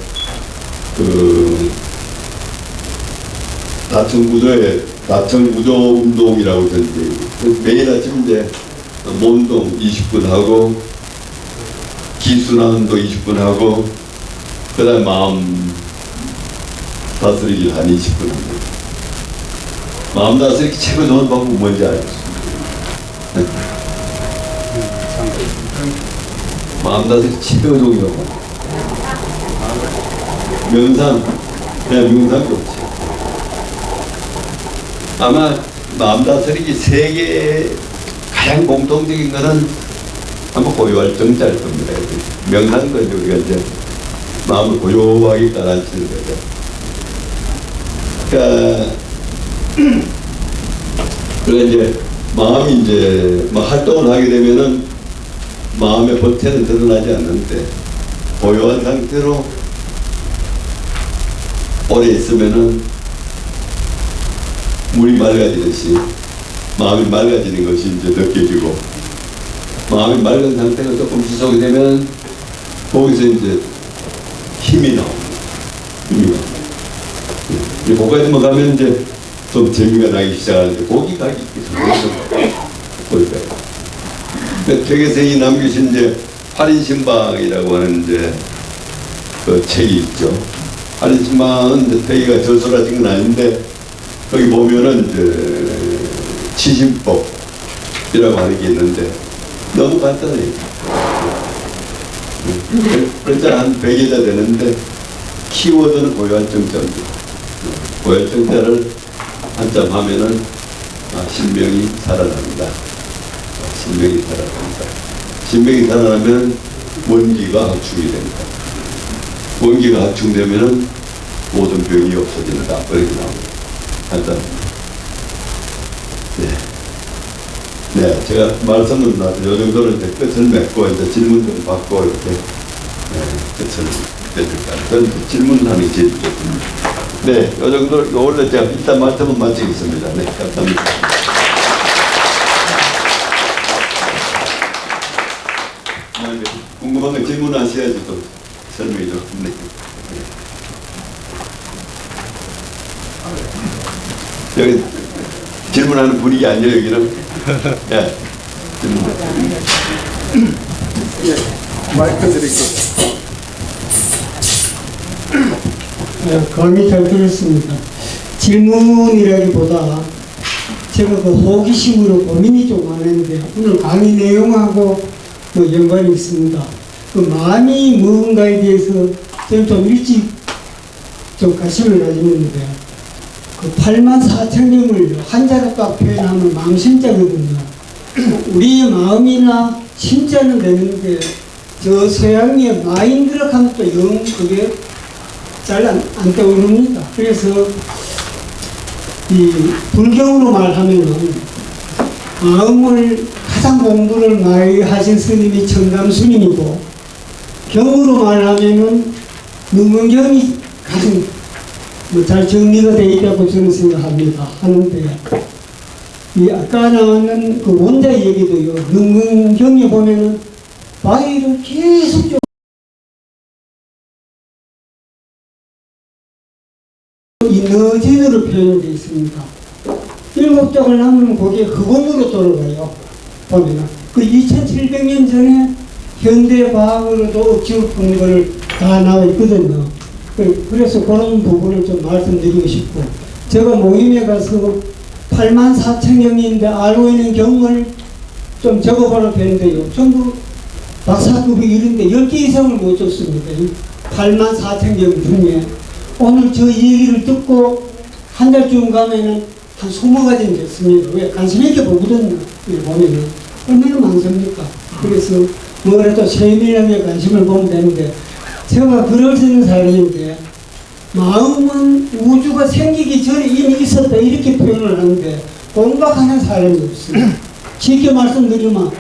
다층구조 운동이라고 저는 매일 아침 이제 몸동 20분 하고 기순환도 20분 하고 그 다음에 마음 다스리기 한 20분 합니다. 마음 다스리기 최고 좋은 방법은 뭔지 알죠? 마음 다스리기 최고 좋은 방법 명상, 그냥 명상 좋지. 아마 마음 다스리기 세계 가장 공통적인 거는 아마 고요활정자일 겁니다. 명상은 우리가 이제 마음을 고요하게 가라앉히는 거죠. 그러니까 이제 마음이 이제 활동을 하게 되면은 마음의 본체는 드러나지 않는데 고요한 상태로 오래 있으면은 물이 맑아지듯이 마음이 맑아지는 것이 이제 느껴지고 마음이 맑은 상태가 조금 지속이 되면 거기서 이제 힘이 나옵니다. 힘이 나옵니다. 이제 거기까지만 가면 이제 좀 재미가 나기 시작하는데 거기 가기 거기까지. 퇴계생이 남기신 이제 활인신방이라고 하는 이제 그 책이 있죠. 활인신방은 이제 퇴계가 저술하신 건 아닌데 거기 보면은 이제 치신법이라고 하는 게 있는데 너무 간단해요. 글자 한 100여자 되는데 키워드는 고요활정자입니다. 고요활정자를 한참 하면은 신명이 살아납니다. 신명이 살아납니다. 신명이 살아나면 원기가 확충이 됩니다. 원기가 확충되면은 모든 병이 없어진다. 이렇게 나옵니다. 간단합니다. 네, 제가 말씀은 요 정도로 이제 끝을 맺고 이제 질문 좀 받고 이렇게 끝을 될까? 그런 질문하는 게 제일 좋습니다. 네, 이 정도 원래 제가 일단 말씀은 마치겠습니다. 네, 감사합니다. 궁금한 거 질문하셔야지 또 설명해 줘. 네. 여기 질문하는 분위기 아니에요, 여기는? 예. 마이크 드릴게요. 네, 감이 잘 들었습니다. 질문이라기보다 제가 그 호기심으로 고민이 좀 많았는데 오늘 강의 내용하고 뭐 연관이 있습니다. 그 마음이 무언가에 대해서 저는 좀 일찍 좀 관심을 가졌는데 그 84,000명을 한자로 딱 표현하면 마음심자거든요. 우리의 마음이나 심자는 되는데 저 서양의 마인드라고 하면 또 영 그게 잘 안 떠오릅니다. 그래서 이 불경으로 말하면은 마음을 가장 공부를 많이 하신 스님이 청담 스님이고 경으로 말하면은 능문경이 가장 잘 정리가 되어 있다고 저는 생각합니다. 하는데 이 아까 나왔는 그 원자 얘기도요. 능문경에 보면은 바위를 계속 이 너진으로 표현되어 있습니다. 7장을 남으면 거기에 흑om으로 돌아가요. 보면은 그 2700년 전에 현대 과학으로도 억지로 푸는 거를 다 나와 있거든요. 그래서 그런 부분을 좀 말씀드리고 싶고, 제가 모임에 가서 84,000명인데 알고 있는 경을 좀 적어보라 했는데요. 전부 박사급이 이런데 10개 이상을 못 줬습니다. 84,000명 중에. 오늘 저 얘기를 듣고 한 달쯤 가면은 한 20가지는 됐습니다. 왜? 관심 있게 보거든요. 보면은. 얼마나 많습니까? 그래서 뭐라도 세밀하게 관심을 보면 되는데, 제가 글을 쓰는 사람인데, 마음은 우주가 생기기 전에 이미 있었다. 이렇게 표현을 하는데, 공부하는 사람이 없어요. 쉽게 말씀드리면,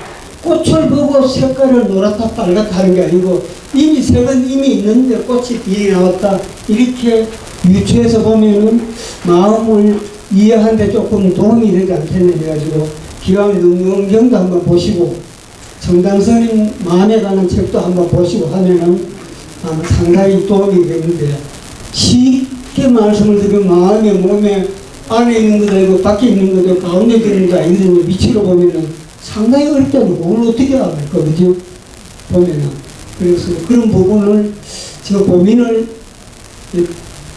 꽃을 보고 색깔을 노랗다 빨갛다 하는 게 아니고 이미 색은 이미 있는데 꽃이 뒤에 나왔다 이렇게 유추해서 보면은 마음을 이해하는데 조금 도움이 되지 않겠네 해가지고 기왕 능문경도 한번 보시고 정담스님 마음에 관한 책도 한번 보시고 하면은 아마 상당히 도움이 되는데, 쉽게 말씀을 드리면 마음의 몸에 안에 있는 것도 아니고 밖에 있는 것도 가운데 있는 것도 아니거든요. 위치로 보면은 상당히 어렵다는 걸 어떻게 알까, 그죠? 보면은. 그래서 그런 부분을, 저 고민을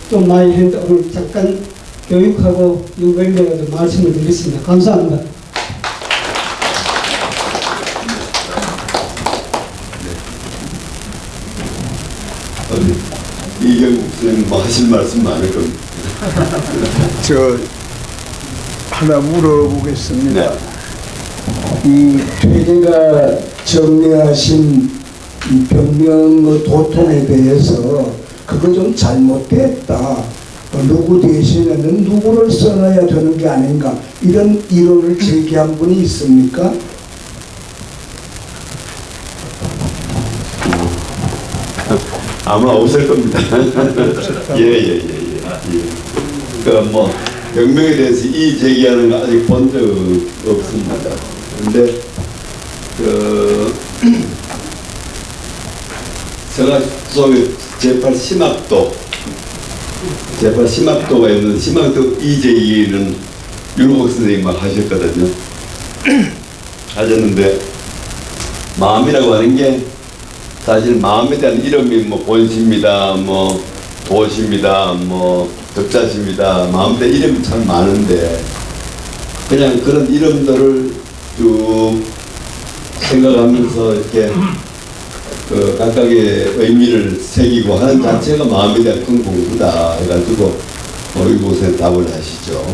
좀 많이 했는데, 오늘 잠깐 교육하고 연관돼가지고 말씀을 드렸습니다. 감사합니다. 이경국 선생님 뭐 하실 말씀 많을 겁니다. 저 하나 물어보겠습니다. 네. 이 퇴계가 정리하신 이 병명의 도통에 대해서 그거 좀 잘못됐다. 누구 대신에는 누구를 써놔야 되는 게 아닌가, 이런 이론을 제기한 분이 있습니까? 아마 없을 겁니다. 예. 그러니까 뭐 병명에 대해서 이 제기하는 거 아직 본 적 없습니다. 그런데 제가 속에 제8 심학도가 있는 심학도 이 제기는 윤호국 선생님만 하셨거든요. 하셨는데 마음이라고 하는 게 사실 마음에 대한 이름이 뭐 본시입니다, 뭐 도시입니다, 뭐 덕자시입니다. 마음에 대한 이름이 참 많은데 그냥 그런 이름들을 쭉 생각하면서 이렇게 그 각각의 의미를 새기고 하는 자체가 마음에 대한 큰 공부다 해가지고 이곳에 답을 하시죠.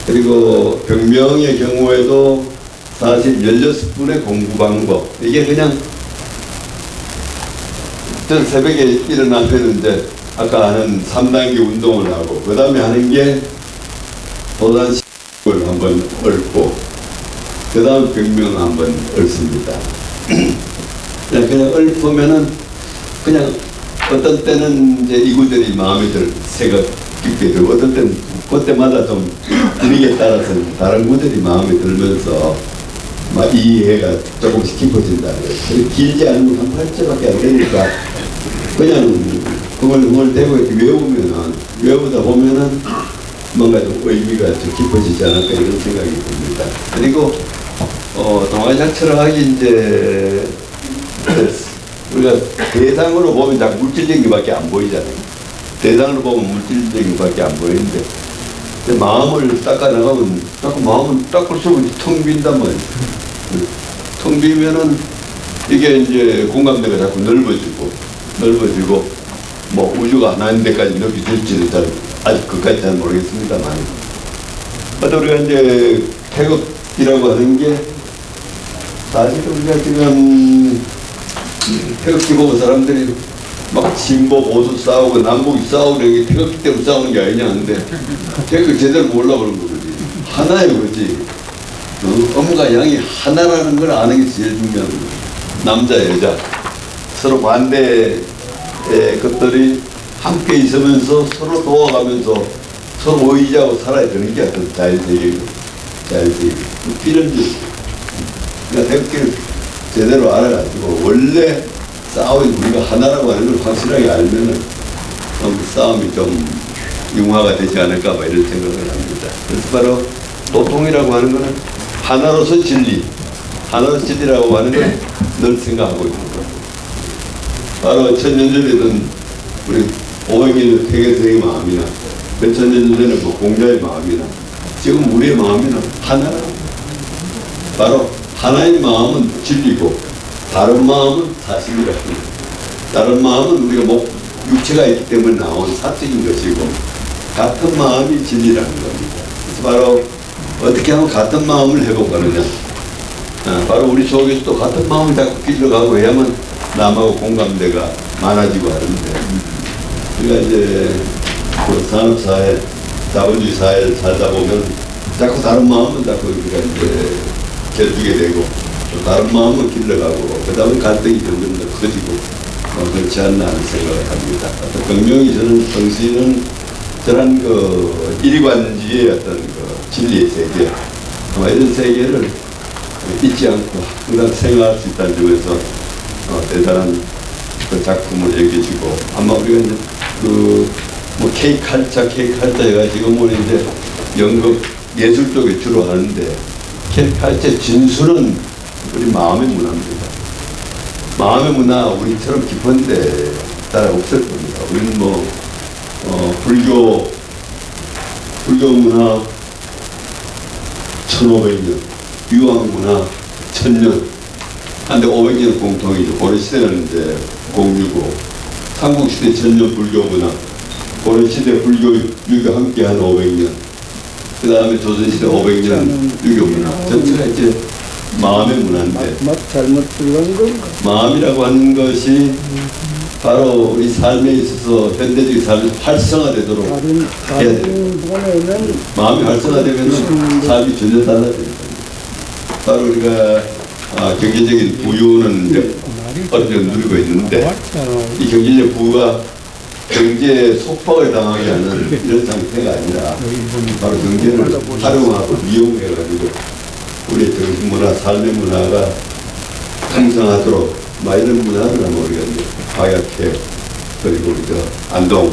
그리고 병명의 경우에도 사실 16분의 공부 방법, 이게 그냥 전 새벽에 일어나면 이제 아까 하는 3단계 운동을 하고 그 다음에 하는 게 도단식을 한번 얽고 그 다음 병명을 한번 얽습니다. 그냥 얽으면은 그냥 어떤 때는 이제 이구들이 마음에 들 새가 깊게 들고 어떤 때는 그때마다 좀 분위기에 따라서 다른 구들이 마음에 들면서 막 이해가 조금씩 깊어진다는 거예요. 길지 않으면 한 8절밖에 안 되니까 그냥 그걸 대고 이렇게 외우다 보면은 뭔가 좀 의미가 좀 깊어지지 않을까 이런 생각이 듭니다. 그리고 동아시아처럼 하기 이제 우리가 대상으로 보면 자꾸 물질적인 것밖에 안 보이잖아요. 대상으로 보면 물질적인 것밖에 안 보이는데 마음을 닦아나가면 자꾸 마음을 닦을수록 텅 빈단 말이에요. 텅 비면은 이게 이제 공감대가 자꾸 넓어지고 뭐 우주가 하나인 데까지 넓혀질지는 아직 그까지 잘 모르겠습니다만 하여튼 우리가 이제 태극기라고 하는 게 사실 우리가 지금 태극기 보고 사람들이 막 진보 보수 싸우고 남북이 싸우고 이게 태극기 때문에 싸우는 게 아니냐 하는데 태극기 제대로 몰라보는 거지. 하나예요, 그렇지? 엄과 양이 하나라는 걸 아는 게 제일 중요한 거예요. 남자 여자 서로 반대의 것들이 함께 있으면서 서로 도와가면서 서로 의지하고 살아야 되는 게 어떤 자연세계고 자연세계 필연지. 그러니까 태극기를 제대로 알아가지고 원래 싸움이 우리가 하나라고 하는 걸 확실하게 알면은 싸움이 좀 융화가 되지 않을까 봐 이런 생각을 합니다. 그래서 바로 도통이라고 하는 거는 하나로서 진리, 하나로서 진리라고 하는 걸 늘 생각하고 있는 거예요. 바로 천년전에는 우리 500년 태계성의 마음이나 몇천 년 전에 뭐 공자의 마음이나 지금 우리의 마음이나 하나라. 바로 하나의 마음은 진리고 다른 마음은 사실이라고 합니다. 다른 마음은 우리가 육체가 있기 때문에 나온 사적인 것이고 같은 마음이 진리라는 겁니다. 그래서 바로 어떻게 하면 같은 마음을 회복하느냐. 바로 우리 속에서도 같은 마음을 자꾸 길러가고 해야만 남하고 공감대가 많아지고 하는데 우리가 이제 그 산업사회, 자본주의 사회를 살다 보면 자꾸 다른 마음은 자꾸 우리가 이제 결주게 되고 또 다른 마음은 길러가고 그 다음에 갈등이 점점 더 커지고 그렇지 않나 하는 생각을 합니다. 경명이 저는 정신은 저런 그 일관지의 어떤 그 진리의 세계 아마 이런 세계를 잊지 않고 항상 생각할 수 있다는 점에서 대단한 그 작품을 여겨지고 아마 우리가 이제 그 뭐 K칼차 해가지고 뭐 이제 연극 예술 쪽에 주로 하는데 K칼차의 진수는 우리 마음의 문화입니다. 마음의 문화 우리처럼 깊은데 따라 없을 겁니다. 우리는 뭐 불교 문화 1500년, 유학 문화 1000년, 한데 500년 공통이죠. 고려시대는 이제 공유고, 삼국시대 1000년 불교 문화, 고려시대 불교 유교 함께 한 500년, 그 다음에 조선시대 500년 유교 문화, 전체가 이제 마음의 문화인데, 잘못 들은 건가? 마음이라고 하는 것이 바로 우리 삶에 있어서 현대적인 삶이 활성화되도록 해야 돼요. 마음이 활성화되면 삶이 전혀 달라집니다. 바로 우리가 경제적인 부유는 이제 어느 정도 누리고 있는데 이 경제적 부가 경제에 속박을 당하게 하는 이런 상태가 아니라 바로 경제를 활용하고 이용해가지고 우리의 정신문화, 삶의 문화가 상승하도록 이런 문화를 우리가 이제 박약해 그리고 우리 안동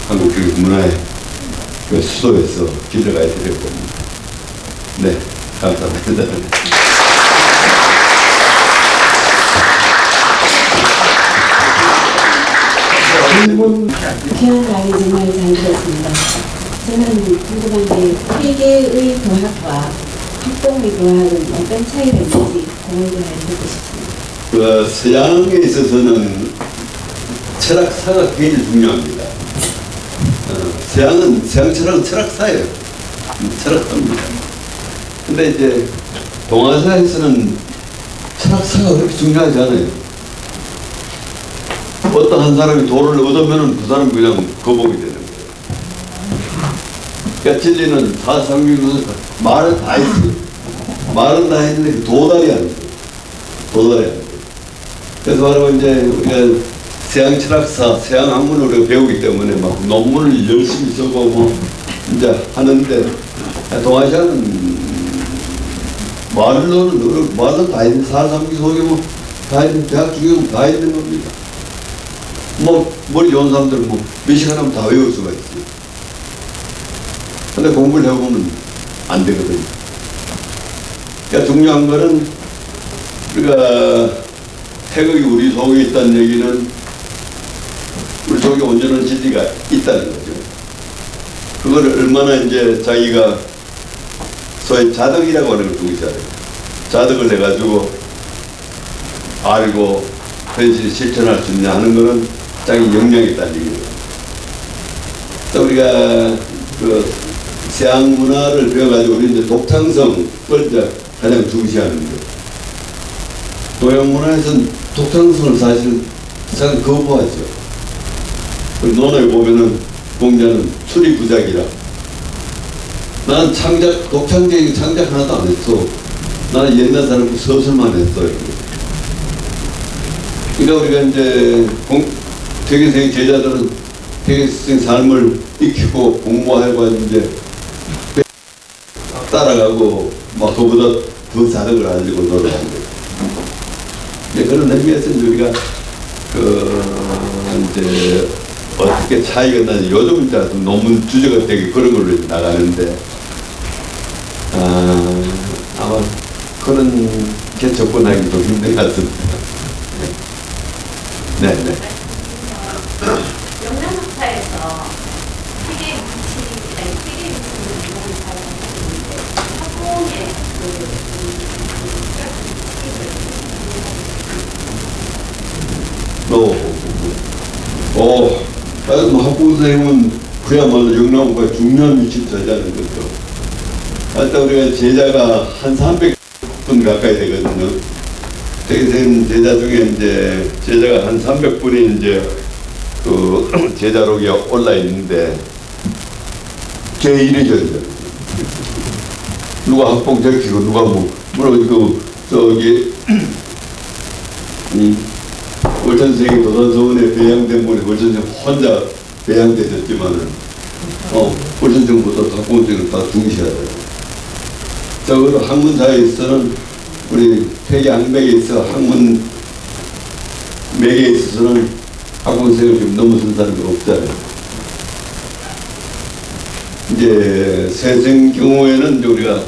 한국 정신문화의 그 수도에서 길러가야 될 겁니다. 네, 감사합니다. 귀한 강의 정말 잘 들었습니다. 저는 궁금한 게 세계의 도학과 학동의 도학은 어떤 차이가 있는지 공유를 해보고 싶습니다. 그 서양에 있어서는 철학사가 굉장히 중요합니다. 서양 철학은 철학사예요. 철학사입니다. 근데 이제 동아시아에서는 철학사가 그렇게 중요하지 않아요. 어떤 한 사람이 도를 얻으면 그 사람 그냥 거북이 되는 거예요. 그러니까 진리는 사상규에서 말은 다 했어요. 말은 다 했는데 도달이 안 돼요. 도달이 안 돼요. 그래서 바로 이제 우리가 서양 철학사, 서양 학문을 우리가 배우기 때문에 막 논문을 열심히 쓰고 뭐 이제 하는데 동아시아는 말은 다 있는 4.3기 속에 뭐 다 있는 대학 중에 다 있는 겁니다. 뭐 머리 좋은 사람들은 뭐 몇 시간 하면 다 외울 수가 있어요. 근데 공부를 해보면 안 되거든요. 그러니까 중요한 거는 우리가 태극이 우리 속에 있다는 얘기는 우리 속에 온전한 진리가 있다는 거죠. 그거를 얼마나 이제 자기가 소위 자덕이라고 하는 걸 두고 있잖아요. 자덕을 해가지고 알고 현실에 실천할 수 있냐 하는 거는 자기 역량이 있다는 얘기예요. 또 우리가 그 서양 문화를 배워가지고 우리 이제 독창성을 이제 가장 중시하는데 동양 문화에서는 독창성을 사실 거부하죠. 논어에 보면은 공자는 출입부작이라. 나는 독창적인 창작 하나도 안 했어. 나는 옛날 사람 서술만 했어. 그러니까 우리가 이제 퇴계생 제자들은 퇴계생 삶을 익히고 공부하고 이제 따라가고 막 그보다 더 자덕을 하려고 노력하는 거예요. 그런 의미에서 우리가 이제 어떻게 차이가 나지? 요즘 이제 논문 주제가 되게 그런 걸로 나가는데 아마 그런 게 접근하기 좀 힘든 것 같습니다. 네. 영양학파에서 세계 위치를 이용을 잘 하시는데 학공의 학부 선생님은 그야말로 영남학과의 중요한 위치를 차지하는 거죠. 일단 우리가 제자가 한 300분 가까이 되거든요. 퇴계생 제자 중에 이제 제자가 한 300분이 이제 그 제자록에 올라 있는데 제1위 제자. 누가 학봉 제키고 누가 월천 선생이 도산서원에 배양된 분이 월천 선생 혼자 배양되셨지만은 월천 선생보다 학봉 선생을 다 중시해야 돼요. 적어도 학문사에 우리 퇴계 학맥에 있어 학문 맥에 있어서는 학봉 선생을 좀 넘어선 사람이 없잖아요. 이제 세생 경우에는 이제 우리가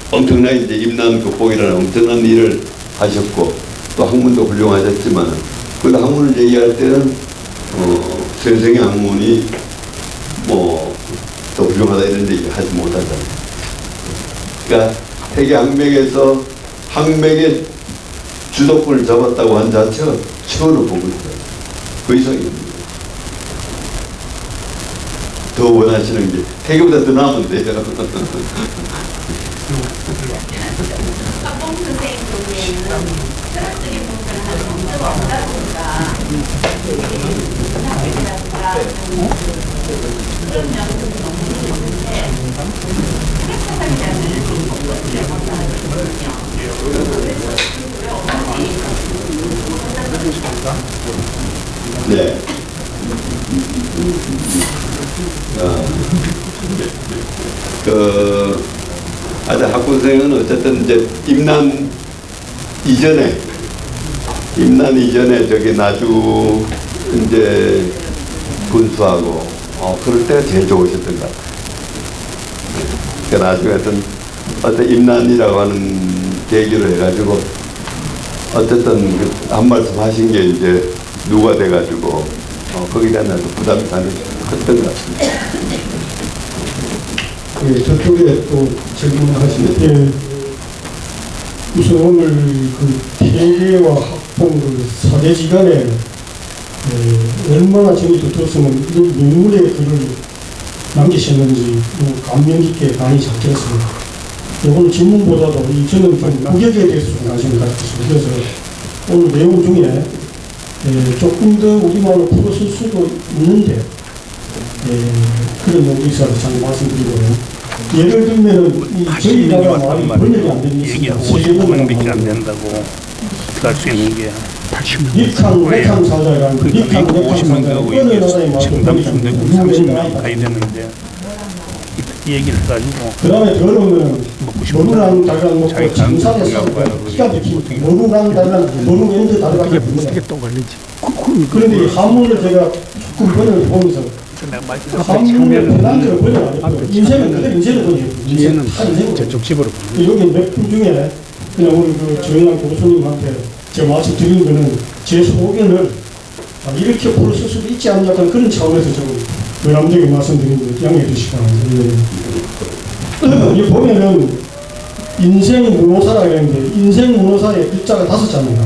엄청나게 이제 임남 극복이라는 엄청난 일을 하셨고 또 학문도 훌륭하셨지만 그래도 학문을 얘기할 때는 세생의 학문이 뭐 더 훌륭하다 이런 얘기 하지 못하잖아요. 그러니까 퇴계 학맥에서 학맥의 주도권을 잡았다고 한 자체가 처음으로 보고 있어요. 그 이상입니다. 더 원하시는 게 퇴계보다 더 나으면 돼요. 학공 선생님 경우에는 철학적인 부분을 하는 문제가 없다 보니까 그런 면도 너무 있는데 철학사상이라는 것을 하거든요. 네. 아주 학부 선생은 어쨌든 이제 임난 이전에 저기 나주 이제 군수하고 그럴 때가 제일 좋으셨던 것 같아요. 그러니까 나중에 어떤 임난이라고 하는 계기로 해가지고 어쨌든 한 말씀 하신 게 이제 누가 돼가지고 거기에 대한 부담이 가는 컸던 것 같습니다. 예, 저쪽에 또 질문하시면 예. 우선 오늘 그 퇴계와 학봉 그 사제지간에 얼마나 정이 두터웠으면 이런 명물의 글을 남기셨는지 감명 깊게 많이 잡혔습니다. 오늘 질문보다도 저는 좀 국역에 대해서 좀 관심을 갖겠습니다. 그래서 오늘 내용 중에 조금 더 우리말로 풀어쓸 수도 있는데 그런 내용이 있어서 참 말씀드리고요. 예를 들면은 저희 나라 말이 번역이 안 되는 게 있습니다. 55명밖에 안 된다고 할 수 있는 게 니캉 네캉 사자가 그 니캉 미국 네캉 50명 사자 가고 어느 나라에 있는데 와도 지금 당수인데 우리 30명 가야 되는데 이 얘기를 해가지고 그 다음에 더러운 거는 먹고 싶은 노루랑 달랑 먹고 자기 정산에 갖고 와요. 기가 막히게 노루랑 달랑 노루 엔드 달랑 어떻게 또 걸리지? 그런데 이 한문을 제가 조금 번역을 보면서 한문의 편한대로 번역 안 했고요. 인생은 그대로 인생을 번역해요. 얘는 인생은 저쪽 집으로 여기 몇 분 중에 그냥 우리 그 조영환 교수님한테 제가 마치 드린 거는 제 소견을 이렇게 풀어 쓸 수도 있지 않냐 그런 차원에서 좀 외람되게 말씀드린 거 양해해 주시기 바랍니다. 여기 보면은 인생 문호사라고 하는데 인생 문호사의 글자가 5자입니다.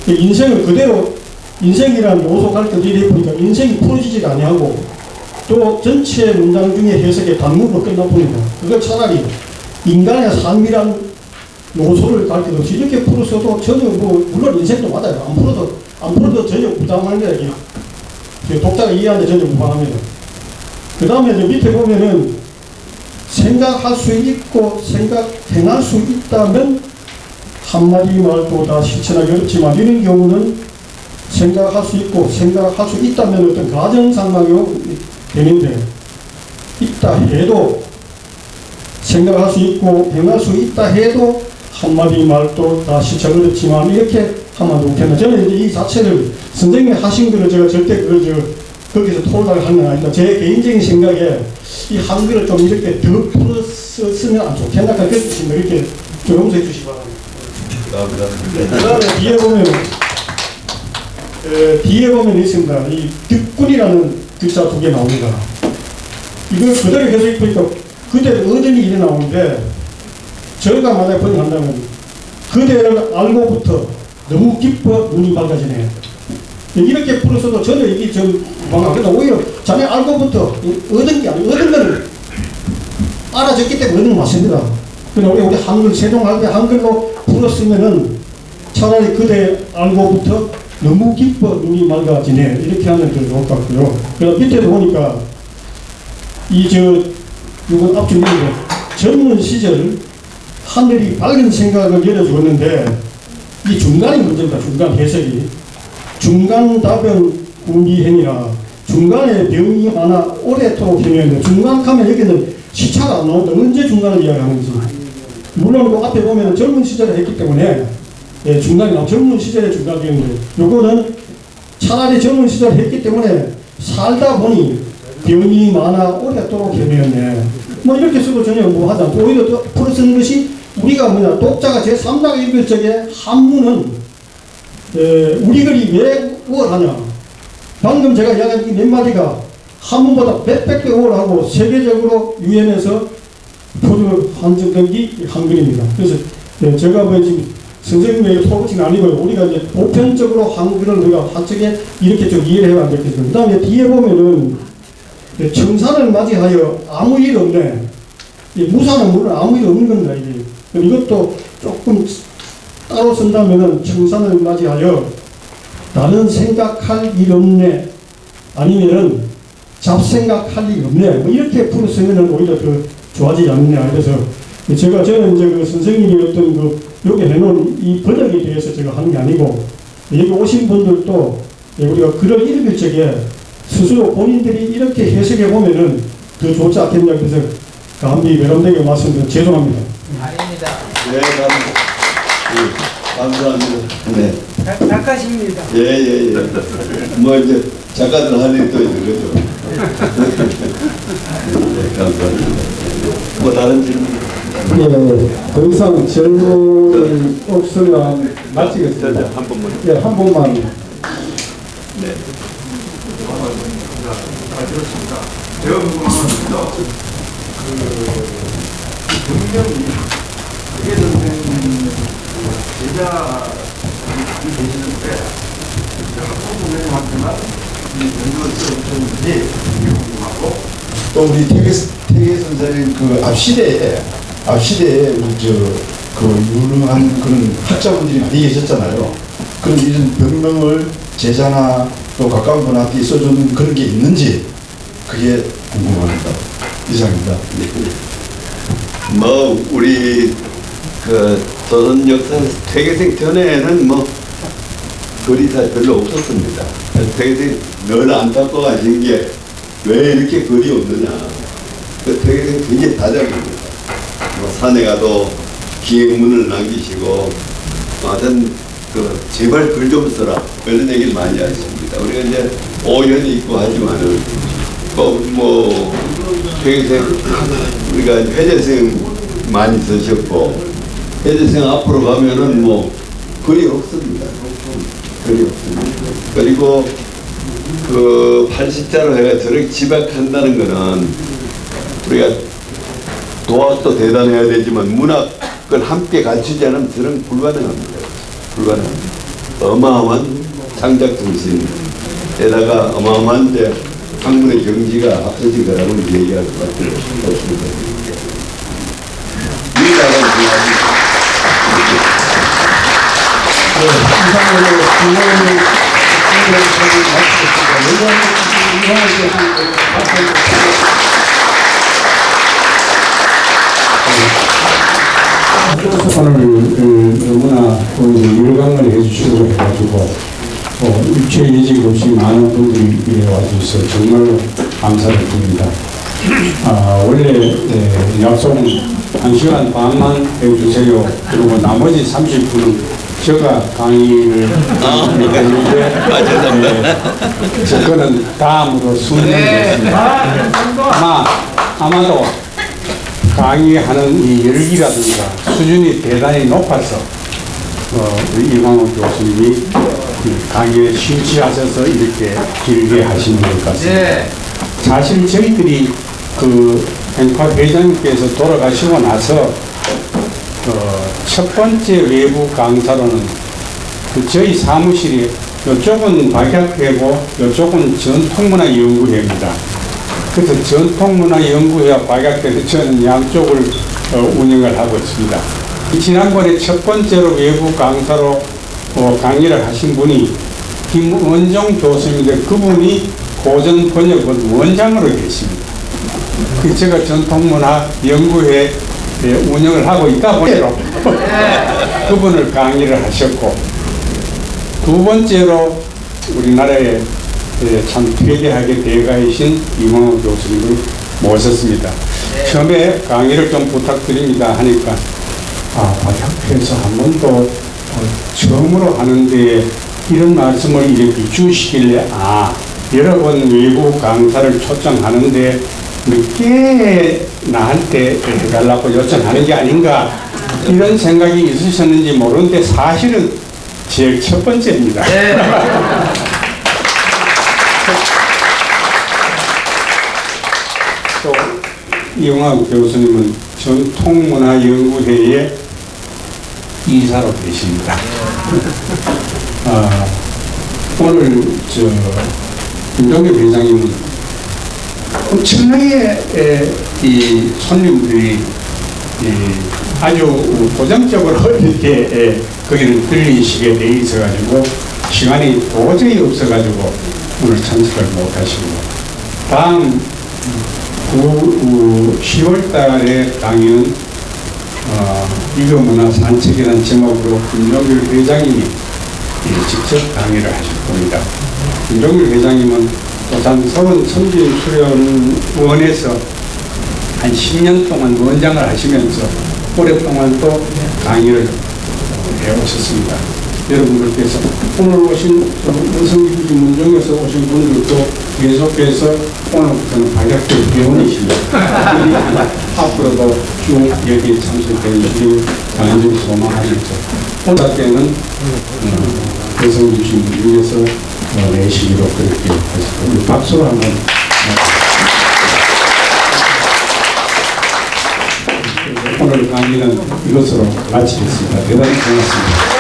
인생을 그대로 인생이라는 요소 가르쳐 드리다 보니까 인생이 풀어지질 아니하고 또 전체 문장 중에 해석의 단문으로 끝나버립니다. 그걸 차라리 인간의 삶이란 요소를 가르쳐서 이렇게 풀어서도 전혀 물론 인생도 맞아요. 안 풀어도 전혀 부담한 게 독자가 이해하는데 전혀 무방합니다. 그 다음에 밑에 보면은 생각할 수 있고 행할 수 있다면 한마디 말도 다 실천하기 어렵지만 이런 경우는 생각할 수 있고 생각할 수 있다면 어떤 가정상황으로 되는데 있다 해도 생각할 수 있고 행할 수 있다 해도 한마디 말도 다 실천 어렵지만 이렇게 하면 좋겠나. 저는 이제 이 자체를 선생님이 하신 거를 제가 절대 거기서 토론을 하는 건 아닙니다. 제 개인적인 생각에 이 한글을 좀 이렇게 더 풀어 쓰면 안 좋겠나 그렇게 이렇게 좀 용서해 주시기 바랍니다. 그 다음에 뒤에 보면 있습니다. 이 득군이라는 글자 2개 나옵니다. 이걸 그대로 계속 읽으니까 그대로 어른이 일이 나오는데 저희가 만약에 번역한다면 그대를 알고부터 너무 기뻐 눈이 밝아지네. 이렇게 풀어서도 전혀 이게 좀 망하거나 오히려 자네 알고부터 얻은 게 아니고 얻은 거를 알아줬기 때문에 얻은 거 맞습니다. 그러나 우리 한글 세종할 때 한글로 풀었으면은 차라리 그대 알고부터 너무 기뻐 눈이 맑아지네 이렇게 하면 더 좋을 것 같고요. 그래서 밑에도 보니까 이건 앞쪽에 젊은 시절 하늘이 밝은 생각을 열어주었는데 이 중간이 문제입니다. 중간 해석이 중간 답은 구미행이라 중간에 병이 많아 오래도록 행했는데 중간 하면 여기는 시차가 안 나온다. 언제 중간을 이야기하는지 물론 그 앞에 보면 젊은 시절에 했기 때문에 중간이 나오고 젊은 시절에 중간이 있는데 요거는 차라리 젊은 시절에 했기 때문에 살다 보니 병이 많아 오래도록 헤매었네. 뭐 이렇게 써도 전혀 뭐 하지 않고 오히려 또 풀어 쓰는 것이 우리가 독자가 제3장 읽을 적에 한문은 우리 글이 왜 우월하냐. 방금 제가 이야기한 이 몇 마디가 한문보다 몇백 배 우월하고 세계적으로 유엔에서 표준을 한정된 게 한글입니다. 그래서 제가 뭐 지금 선생님에게 토론은 아니고요. 우리가 이제 보편적으로 한글을 우리가 한쪽에 이렇게 좀 이해를 해야 되겠습니다. 그 다음에 뒤에 보면은 청산을 맞이하여 아무 일 없네. 무사는 물론 아무 일 없는 겁니다. 이것도 조금 따로 쓴다면은 청산을 맞이하여 나는 생각할 일 없네. 아니면은 잡생각할 일 없네. 뭐 이렇게 풀었으면은 오히려 더 좋아지지 않느냐. 그래서 저는 이제 그 선생님이 어떤 여기 내놓은 이 번역에 대해서 제가 하는 게 아니고 여기 오신 분들도 우리가 글을 읽을 적에 스스로 본인들이 이렇게 해석해 보면은 더 좋지 않겠냐. 그래서 감히 외람되게 말씀드려 죄송합니다. 아닙니다. 네, 감사합니다. 네. 작가십니다. 예. 뭐 이제 작가들 할 일이 또 있는 거죠. 네, 감사합니다. 뭐 다른 질문? 더 이상 질문이 없으면 마치겠습니다. 한 번만. 한 번만. 네. 제가 궁금한 건요. 분명히 그게 선생님 제자이 계시는데 제가 선생님한테만 이 연구를 쓰셨는지 궁금하고 또 우리 태계 선생님 그 앞시대에 유능한 그런 학자분들이 많이 계셨잖아요. 그런 이런 병명을 제자나 또 가까운 분한테 써주는 그런 게 있는지 그게 궁금합니다. 이상입니다. 뭐 우리 그 조선 역사 퇴계생 전에는 뭐 글이 다 별로 없었습니다. 되게 늘 안타까워하신 게 왜 이렇게 글이 없느냐. 되게 굉장히 다정합니다. 산에 가도 기행문을 남기시고 하여튼 제발 글 좀 써라 이런 얘기를 많이 하십니다. 우리가 이제 오연이 있고 하지만은 뭐 되게 우리가 회재생 많이 쓰셨고 회재생 앞으로 가면은 뭐 글이 없습니다. 글이 없습니다. 그리고 80자로 해가 저렇게 집약한다는 거는 우리가 도학도 대단해야 되지만 문학을 함께 갖추지 않으면 저는 불가능합니다. 불가능합니다. 어마어마한 창작 정신에다가 어마어마한 이제 학문의 경지가 앞서진 거라고 얘기할 수밖에 없습니다. 이라고 생각합니다. 오늘 너무나 일광을 해주시고 해가지고 일체 예직 없이 많은 분들이 이래 와주셔서 정말 감사를 드립니다. 원래 약속은 1시간 반만 해주세요. 그리고 나머지 30분은 제가 강의를 했는데 그거는 다음으로 순서겠습니다. 아마도 강의하는 이 열기라든가 수준이 대단히 높아서 우리 이광호 교수님이 강의에 심취하셔서 이렇게 길게 하시는 것 같습니다. 사실 저희들이 행파 회장님께서 돌아가시고 나서 첫 번째 외부 강사로는 저희 사무실이 이쪽은 박약회고 이쪽은 전통문화연구회입니다. 그래서 전통문화연구회와 박약회에서 저는 양쪽을 운영을 하고 있습니다. 지난번에 첫 번째로 외부 강사로 강의를 하신 분이 김원종 교수인데 그분이 고전 번역원 원장으로 계십니다. 제가 전통문화연구회 운영을 하고 있다 보니까 그분을 강의를 하셨고 두 번째로 우리나라에 참 퇴계하게 대가이신 이광호 교수님을 모셨습니다. 처음에 강의를 좀 부탁드립니다 하니까 박학회에서 한 번도 처음으로 하는데 이런 말씀을 이렇게 주시길래 여러 번 외부 강사를 초청하는데 늦게 나한테 해달라고 요청하는 게 아닌가 이런 생각이 있으셨는지 모르는데 사실은 제일 첫 번째입니다. 또 이광호 교수님은 전통문화연구회의 이사로 계십니다. 오늘 김종규 회장님은 엄청나게 이 손님들이 아주 고정적으로 이렇게 거기를 들리시게 돼 있어가지고 시간이 도저히 없어가지고 오늘 참석을 못하시고 다음 10월 달에 강의는 이거문화 산책이라는 제목으로 김종규 회장님이 직접 강의를 하실 겁니다. 김종규 회장님은 부산 서원 선진수련원에서 한 10년 동안 원장을 하시면서 오랫동안 또 강의를 해오셨습니다. 여러분들께서 오늘 오신 원성기지 문정에서 오신 분들도 계속해서 오늘부터는 박약교 배원이십니다. 앞으로도 쭉 여기에 참석해주시길 강연을 소망하겠죠. 오늘 때는 원성기지 문정에서 내시기로 그렇게 하시고 박수로 한번 오늘 강의는 이것으로 마치겠습니다. 대단히 고맙습니다.